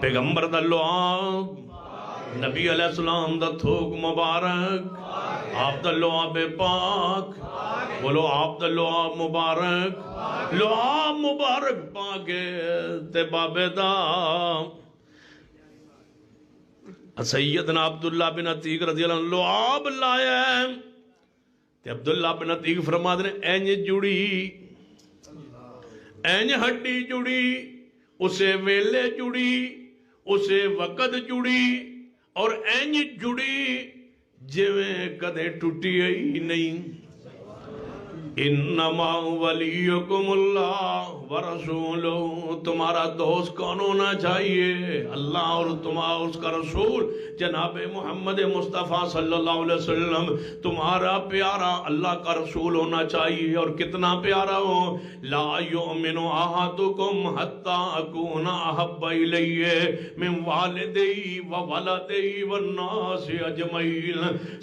پیغمبر دا لعاب نبی علیہ السلام دا تھوک مبارک آپ دا لعاب پاک بولو آپ دا لعاب مبارک لعاب مبارک پاکے تے بابے دا. سیدنا عبداللہ بن عتیق رضی اللہ عنہ لعاب لایا ہے تے عبداللہ بن عتیق فرما دے اینج جڑی اینج ہڈی جڑی اسے ویلے جڑی اسے وقت جڑی اور اینج جڑی جویں کدے ٹوٹی ہی نہیں. انما ولیکم اللہ ورسولہ تمہارا دوست کون ہونا چاہیے اللہ اور تمہارا اس کا رسول جناب محمد مصطفیٰ صلی اللہ علیہ وسلم تمہارا پیارا اللہ کا رسول ہونا چاہیے. اور کتنا پیارا ہو لا یؤمن احدکم حتی اکون احب الیہ من والدی و ولدی والناس اجمعین.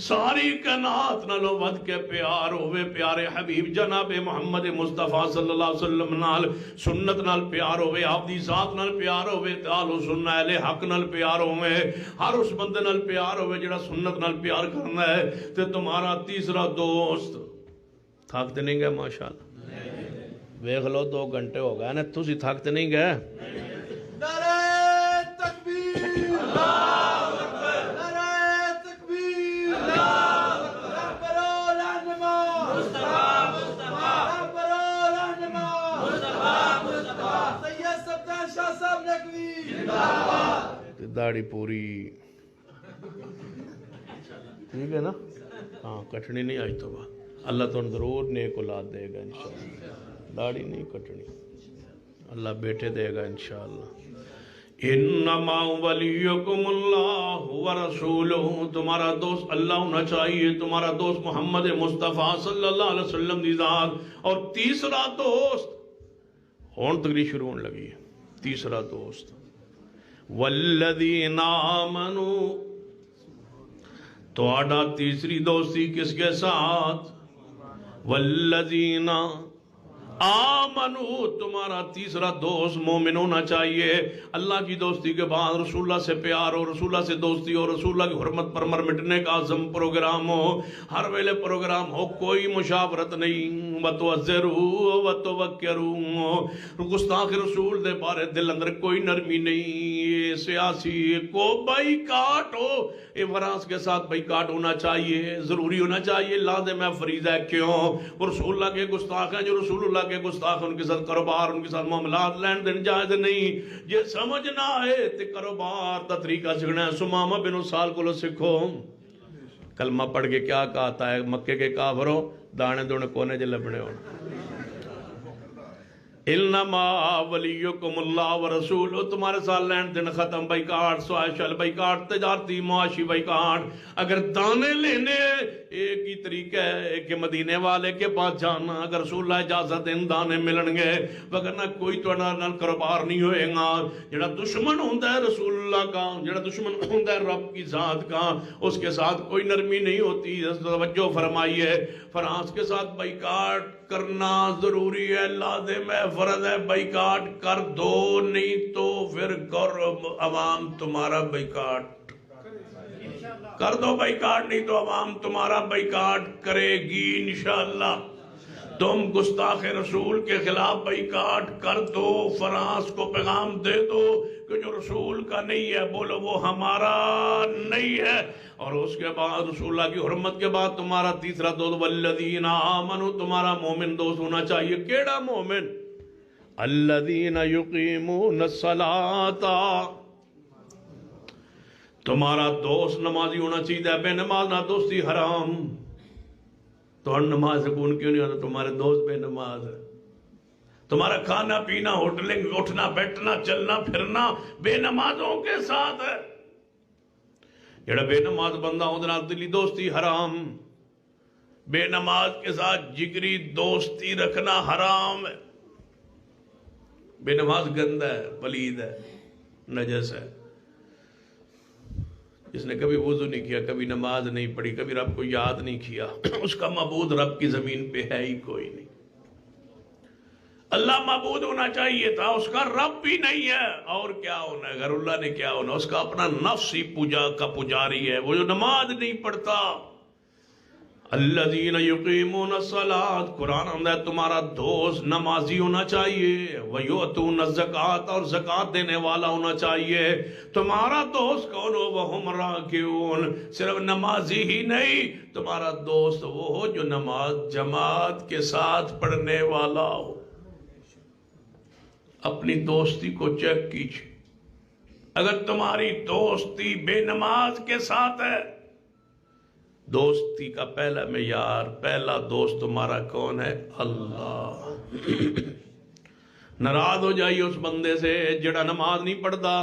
ساری کائنات نالوں ود کے پیار ہوئے پیارے حبیب جناب محمد مصطفیٰ صلی اللہ علیہ وسلم نال سنت نال پیار ہوئے آپ دی ذات نال پیار ہوئے تعال و سنہ اہل حق نال پیار ہوئے ہر اس بندے نال پیار ہوئے جڑا سنت نال پیار کرنا ہے. تے تمہارا تیسرا دوست تھکتے نہیں گئے ماشاءاللہ ویکھ لو 2 گھنٹے ہو گئے نا تسی تھکتے نہیں گئے.
نعرہ تکبیر اللہ اکبر نعرہ تکبیر اللہ اکبر رہنما مصطفیٰ سید سبتان شاہ صاحب نقوی
داڑھی پوری ٹھیک ہے نا ہاں کٹنی نہیں آج تو بعد اللہ تو ضرور نیک اولاد دے گا انشاءاللہ. داڑھی نہیں کٹنی اللہ بیٹے دے گا انشاءاللہ. انما ولیکم اللہ ورسولہ تمہارا دوست اللہ ہونا چاہیے تمہارا دوست محمد مصطفیٰ صلی اللہ علیہ وسلم دی ذات. اور تیسرا دوست ہون تقریر شروع ہونے لگی ہے. تیسرا دوست والذین آمنوا تو آڈا تیسری دوستی کس کے ساتھ والذین آمنو تمہارا تیسرا دوست مومن ہونا چاہیے. اللہ کی دوستی کے بعد رسول اللہ سے پیار ہو رسول اللہ سے دوستی ہو رسول اللہ کی حرمت پر مر مٹنے کا عزم پروگرام ہو ہر ویلے پروگرام ہو کوئی مشاورت نہیں وَتُعَزِّرُوا وَتُوَكِّرُوا گستاخ رسول دے بارے دل اندر کوئی نرمی نہیں. سیاسی کو بائی کاٹ ہو یہ وراث کے ساتھ بائی کاٹ ہونا چاہیے ضروری ہونا چاہیے لازم ہے فریضہ ہے. کیوں رسول اللہ کے گستاخ ہیں جو رسول اللہ کے گستاخ ان کے ساتھ کاروبار ان کے ساتھ معاملات لین دین جائز نہیں. یہ سمجھنا ہے تے کاروبار دا طریقہ سکھنا ہے. سمامہ بن اسال کو لو سکھو کلمہ پڑھ کے کیا کہتا ہے مکے کے کافروں دانے دونے کونے جے لبنے ہو انما ولیکم اللہ ورسول، تمہارے ساتھ لین دن ختم، بائیکاٹ، سوشل بائیکاٹ، تجارتی معاشی بائیکاٹ۔ اگر دانے لینے ایک ہی طریقہ ہے کہ مدینے والے کے پاس جانا، اگر رسول اللہ اجازت دیں دانے ملن گے، وگرنہ کوئی تو نال کاروبار نہیں ہوئے گا۔ جڑا دشمن ہوتا ہے رسول اللہ کا، جڑا دشمن ہوتا ہے رب کی ذات کا، اس کے ساتھ کوئی نرمی نہیں ہوتی۔ توجہ فرمائیے، فرانس کے ساتھ بائیکاٹ کرنا ضروری ہے، لازم ہے، فرض ہے، بائیکاٹ کر دو، نہیں تو پھر عوام تمہارا بائیکاٹ کر دو، بائیکاٹ نہیں تو عوام تمہارا بائیکاٹ کرے گی انشاءاللہ۔ تم گستاخ رسول کے خلاف بائیکاٹ کر دو، فرانس کو پیغام دے دو کہ جو رسول کا نہیں ہے بولو وہ ہمارا نہیں ہے۔ اور اس کے بعد رسول اللہ کی حرمت کے بعد تمہارا تیسرا دوست والذین آمنوا، تمہارا مومن دوست ہونا چاہیے۔ کیڑا مومن؟ الذین یقیمون الصلاۃ، تمہارا دوست نمازی ہونا چاہیے۔ بے نماز نہ دوستی حرام۔ تو نماز سکون کیوں نہیں ہوتا؟ تمہارے دوست بے نماز ہے۔ تمہارا کھانا پینا، ہوٹلنگ، اٹھنا بیٹھنا، چلنا پھرنا بے نمازوں کے ساتھ ہے۔ جڑا بے نماز بندہ ہوتا دلی دوستی حرام، بے نماز کے ساتھ جگری دوستی رکھنا حرام ہے۔ بے نماز گندہ ہے، پلید ہے، نجس ہے۔ جس نے کبھی وضو نہیں کیا، کبھی نماز نہیں پڑھی، کبھی رب کو یاد نہیں کیا، اس کا معبود رب کی زمین پہ ہے ہی کوئی نہیں۔ اللہ معبود ہونا چاہیے تھا، اس کا رب بھی نہیں ہے، اور کیا ہونا ہے؟ غیر اللہ نے کیا ہونا؟ اس کا اپنا نفس ہی پوجا کا پجاری ہے، وہ جو نماز نہیں پڑھتا۔ الذین یقیمون الصلاۃ، قرآن ہے تمہارا دوست نمازی ہونا چاہیے، ویؤتون الزکوٰۃ، اور زکوٰۃ دینے والا ہونا چاہیے۔ تمہارا دوست کون ہو؟ وہم راکعون، صرف نمازی ہی نہیں، تمہارا دوست وہ ہو جو نماز جماعت کے ساتھ پڑھنے والا ہو۔ اپنی دوستی کو چیک کیجیے، اگر تمہاری دوستی بے نماز کے ساتھ ہے، دوستی کا پہلا معیار، پہلا دوست تمہارا کون ہے؟ اللہ۔ ناراض ہو جائیے اس بندے سے جڑا نماز نہیں پڑھتا،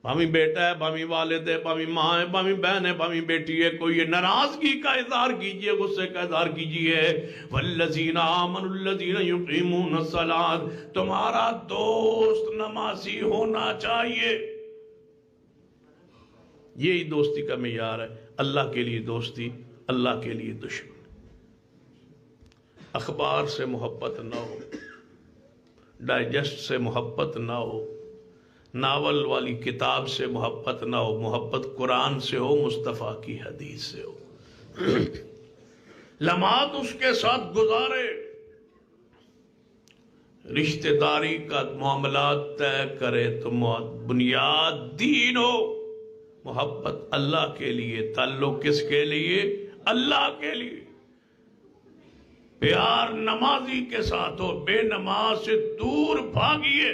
بھامی بیٹا ہے، بھامی والد ہے، بھامی ماں ہے، بھامی بہن ہے، بھامی بیٹی ہے، کوئی ناراضگی کا اظہار کیجئے، غصے کا اظہار کیجئے۔ والذین آمنوا الذین یقیمون الصلاۃ، تمہارا دوست نمازی ہونا چاہیے۔ یہی دوستی کا معیار ہے۔ اللہ کے لیے دوستی، اللہ کے لیے دشمن۔ اخبار سے محبت نہ ہو، ڈائجسٹ سے محبت نہ ہو، ناول والی کتاب سے محبت نہ ہو، محبت قرآن سے ہو، مصطفیٰ کی حدیث سے ہو۔ لمحات اس کے ساتھ گزارے، رشتہ داری کا معاملات طے کرے تو بنیاد دین ہو، محبت اللہ کے لیے، تعلق کس کے لیے؟ اللہ کے لیے۔ پیار نمازی کے ساتھ ہو، بے نماز سے دور بھاگیے۔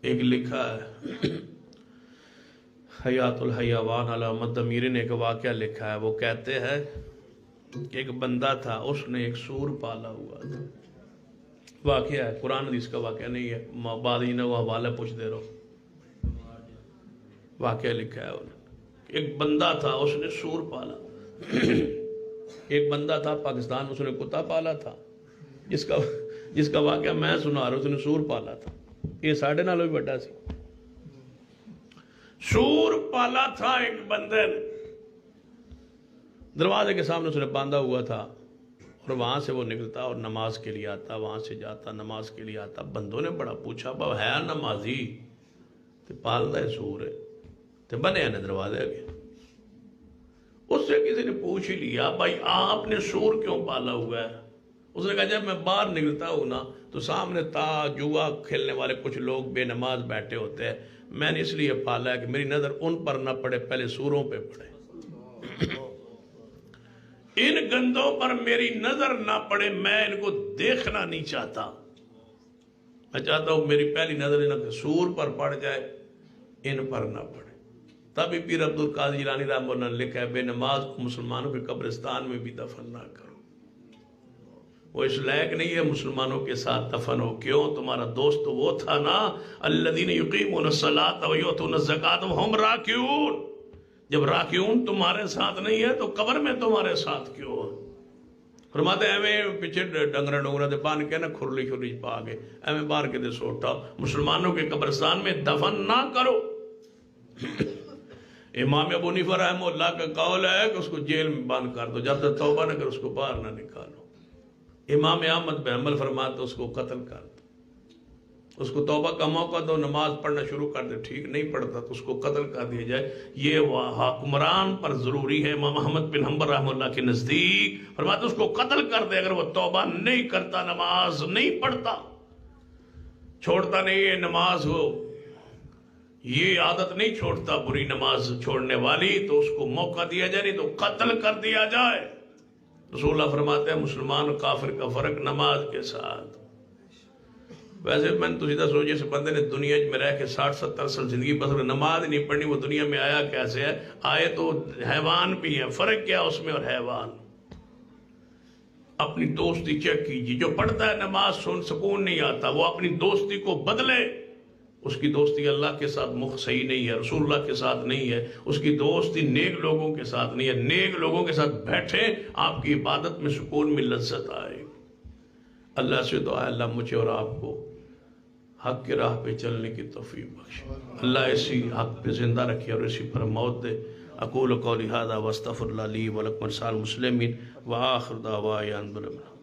ایک لکھا ہے حیات الحیوان علامہ دمیری نے ایک واقعہ لکھا ہے، وہ کہتے ہیں کہ ایک بندہ تھا، اس نے ایک سور پالا ہوا تھا۔ واقعہ ہے، قرآن حدیث کا واقعہ نہیں ہے، بعد ہی نے وہ حوالہ پوچھ دے رہو، واقعہ لکھا ہے انہوں نے۔ ایک بندہ تھا، اس نے سور پالا۔ ایک بندہ تھا پاکستان، اس نے کتا پالا تھا، جس کا واقعہ میں سنا رہا ہوں، اس نے سور پالا تھا۔ یہ ساڑھے نالوں بھی بڑا سی سور پالا تھا ایک بندے نے، دروازے کے سامنے اس نے باندھا ہوا تھا، اور وہاں سے وہ نکلتا اور نماز کے لیے آتا، وہاں سے جاتا نماز کے لیے آتا۔ بندوں نے بڑا پوچھا، بابا ہے نمازی تے پالدا ہے سور ہے تے بنے نے دروازے کے۔ اس سے کسی نے پوچھ ہی لیا، بھائی آپ نے سور کیوں پالا ہوا ہے؟ اس نے کہا جب میں باہر نکلتا ہوں نا تو سامنے جوا کھیلنے والے کچھ لوگ بے نماز بیٹھے ہوتے ہیں، میں نے اس لیے پالا ہے کہ میری نظر ان پر نہ پڑے، پہلے سوروں پہ پڑے، ان گندوں پر میری نظر نہ پڑے، میں ان کو دیکھنا نہیں چاہتا، میں چاہتا ہوں میری پہلی نظر ان سور پر پڑ جائے، ان پر نہ پڑے۔ تبھی پیر عبدالقادر جیلانی رحمہ اللہ نے لکھا ہے، بے نماز کو مسلمانوں کے قبرستان میں بھی دفن نہ کرو۔ وہ اس لائق نہیں ہے مسلمانوں کے ساتھ دفن ہو. کیوں؟ تمہارا دوست تو وہ تھا نا الذین یقیمون الصلاۃ ویؤتون الزکاۃ وہم راکعون. جب راکعون تمہارے ساتھ نہیں ہے تو قبر میں تمہارے ساتھ کیوں ہے؟ فرماتے ہیں ایویں پیچھے ڈنگرا دے بان کے نا کھرلی کھرلی پا کے ایویں بار کے دے سوٹا مسلمانوں کے قبرستان میں دفن نہ کرو. امام ابو حنیفہ رحمہ اللہ کا قول ہے کہ اس کو جیل میں بند کر دو جب تک توبہ نہ کر اس کو باہر نہ نکالو. امام احمد بن حنبل فرماتے اس کو قتل کر دو. اس کو توبہ کا موقع دو، نماز پڑھنا شروع کر دے، ٹھیک نہیں پڑھتا تو اس کو قتل کر دیا جائے. یہ حکمران پر ضروری ہے. امام احمد بن حنبل رحمہ اللہ کے نزدیک فرماتے اس کو قتل کر دے اگر وہ توبہ نہیں کرتا، نماز نہیں پڑھتا، چھوڑتا نہیں ہے نماز، ہو یہ عادت نہیں چھوڑتا بری نماز چھوڑنے والی، تو اس کو موقع دیا جائے نہیں تو قتل کر دیا جائے. رسول اللہ فرماتے ہیں مسلمان و کافر کا فرق نماز کے ساتھ. ویسے میں نے تو سیدھا سوچے سے بندے نے دنیا میں رہ کے 60-70 سال زندگی بسر نماز ہی نہیں پڑھنی، وہ دنیا میں آیا کیسے ہے؟ آئے تو حیوان بھی ہے. فرق کیا اس میں اور حیوان؟ اپنی دوستی چیک کیجیے. جو پڑھتا ہے نماز سکون نہیں آتا، وہ اپنی دوستی کو بدلے. اس کی دوستی اللہ کے ساتھ صحیح نہیں ہے، رسول اللہ کے ساتھ نہیں ہے، اس کی دوستی نیک لوگوں کے ساتھ نہیں ہے. نیک لوگوں کے ساتھ بیٹھے، آپ کی عبادت میں سکون میں لذت آئے. اللہ سے دعا ہے اللہ مجھے اور آپ کو حق کی راہ پہ چلنے کی توفیق بخشے. اللہ اسی حق پہ زندہ رکھے اور اسی پر موت دے. اقول قولی ھذا واستغفر اللہ لی ولکم ولسائر المسلمین وآخر دعوانا ان الحمد للہ.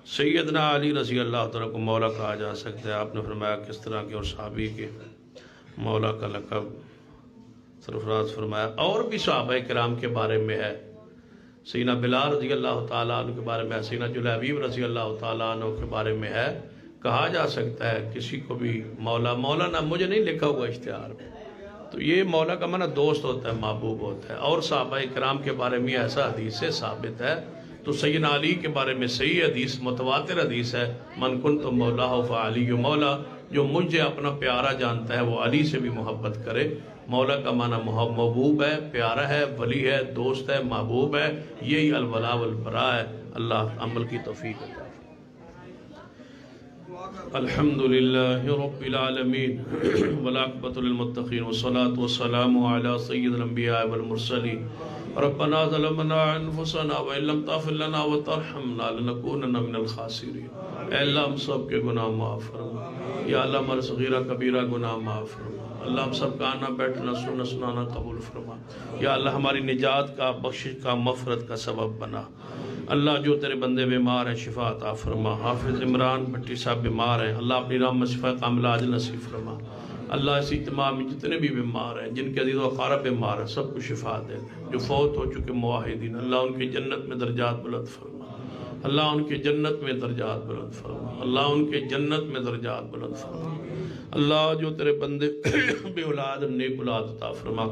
سیدنا علی رضی اللہ تعالیٰ کو مولا کہا جا سکتا ہے. آپ نے فرمایا کس طرح کے اور صحابی کے مولا کا لقب سرفراز فرمایا. اور بھی صحابہ کرام کے بارے میں ہے. سیدنا بلال رضی اللہ تعالیٰ عنہ کے بارے میں ہے، سیدنا جلیبیب رضی اللہ تعالیٰ عنہ کے بارے میں ہے. کہا جا سکتا ہے کسی کو بھی مولا. مولانا مجھے نہیں لکھا ہوا اشتہار میں، تو یہ مولا کا معنی دوست ہوتا ہے، محبوب ہوتا ہے. اور صحابہ کرام کے بارے میں ایسا حدیث سے ثابت ہے. تو سیدنا علی کے بارے میں صحیح حدیث متواتر حدیث ہے، من کنت مولا فعلی مولا. جو مجھے اپنا پیارا جانتا ہے وہ علی سے بھی محبت کرے. مولا کا معنی محبوب ہے، پیارا ہے، ولی ہے، دوست ہے، محبوب ہے. یہی الولا والبراء ہے. اللہ عمل کی توفیق عطا. الحمدللہ رب العالمین والعاقبۃ للمتقین والصلاة والسلام علی سید الانبیاء والمرسلین. ربنا ظلمنا انفسنا وان لم تغفر لنا وترحمنا لنکونن من الخاسرین. اے اللہ ہم سب کے گناہ معاف فرما. یا اللہ ہمارے صغیرہ کبیرہ گناہ معاف فرما. اللہ ہم سب کا آنا بیٹھنا سننا سنانا قبول فرما. یا اللہ ہماری نجات کا، بخشش کا، مغفرت کا سبب بنا. اللہ جو تیرے بندے بیمار ہیں شفا عطا فرما. حافظ عمران بھٹی صاحب بیمار ہیں، اللہ اپنی رحمت شفا کاملہ عاجل نصیب فرما. اللہ اس اجتماع میں جتنے بھی بیمار ہیں، جن کے عزیز و اقارب بیمار ہیں، سب کو شفا دے دے. جو فوت ہو چکے موحدین، اللہ ان کی جنت میں درجات بلند فرما. اللہ ان کی جنت میں درجات بلند فرما. اللہ ان کے جنت میں درجات بلند فرما. اللہ جو تیرے بندے بے اولاد نیک اولاد عطا فرما.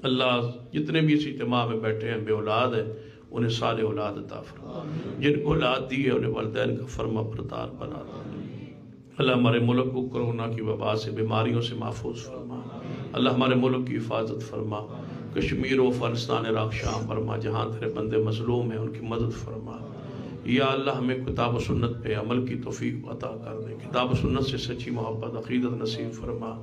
اللہ جتنے بھی اس اجتماع میں بیٹھے ہیں بے اولاد ہیں، انہیں سارے اولاد عطا فرما. جن کو اولاد دی ہے انہیں والدین کا فرما بردار بنا دے. اللہ ہمارے ملک کو کرونا کی وبا سے، بیماریوں سے محفوظ فرما. اللہ ہمارے ملک کی حفاظت فرما. کشمیر و افغانستان، عراق، شام فرما، جہاں تیرے بندے مظلوم ہیں ان کی مدد فرما. یا اللہ ہمیں کتاب و سنت پہ عمل کی توفیق عطا کر دے. کتاب و سنت سے سچی محبت عقیدت نصیب فرما.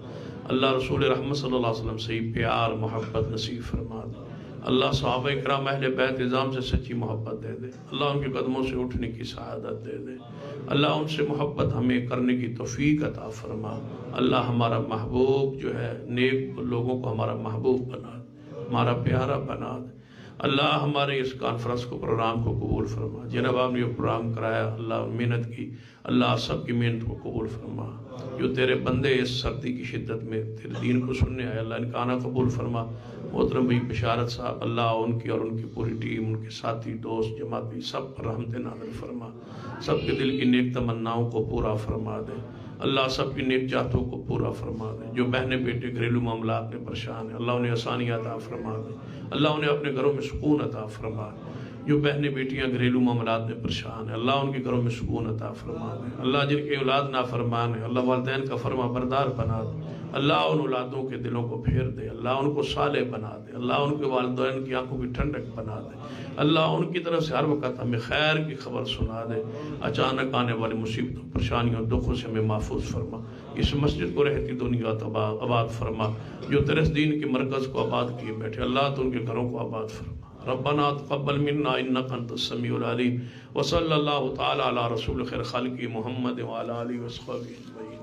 اللہ رسول رحمت صلی اللہ علیہ وسلم سے پیار محبت نصیب فرما دے. اللہ صحابہ کرام اہل بیت نظام سے سچی محبت دے دے. اللہ ان کے قدموں سے اٹھنے کی سعادت دے دے. اللہ ان سے محبت ہمیں کرنے کی توفیق عطا فرما. اللہ ہمارا محبوب جو ہے نیک لوگوں کو ہمارا محبوب بنا دے، ہمارا پیارا بنا دے. اللہ ہمارے اس کانفرنس کو، پروگرام کو قبول فرما. جناب آپ نے یہ پروگرام کرایا، اللہ محنت کی، اللہ سب کی محنت کو قبول فرما. جو تیرے بندے اس سردی کی شدت میں تیرے دین کو سننے آئے، اللہ ان کا آنا قبول فرما. محترم بھائی بشارت صاحب، اللہ ان کی اور ان کی پوری ٹیم، ان کے ساتھی دوست جماعتی سب پر رحمت نازل فرما. سب کے دل کی نیک تمناؤں کو پورا فرما دے. اللہ سب کی نیک چاہتوں کو پورا فرما دے. جو بہنیں بیٹے گھریلو معاملات میں پریشان ہیں، اللہ انہیں آسانی عطا فرما دے. اللہ انہیں اپنے گھروں میں سکون عطا فرما. جو بہنیں بیٹیاں گھریلو معاملات میں پریشان ہیں، اللہ ان کے گھروں میں سکون عطا فرما دے. اللہ جن کے اولاد نافرمان ہیں، اللہ والدین کا فرما بردار بنا دے. اللہ ان اولادوں کے دلوں کو پھیر دے، اللہ ان کو صالح بنا دے، اللہ ان کے والدین کی آنکھوں کی ٹھنڈک بنا دے، اللہ ان کی طرف سے ہر وقت ہمیں خیر کی خبر سنا دے، اچانک آنے والی مصیبتوں پریشانیوں دکھوں سے ہمیں محفوظ فرما، اس مسجد کو رہتی دنیا آباد فرما، جو تیرے دین کے مرکز کو آباد کیے بیٹھے اللہ تو ان کے گھروں کو آباد فرما۔ ربنا تقبل منا انك انت السميع العليم وصلى الله تعالى على رسول خير خلقه محمد وعلى اله وصحبه اجمعين۔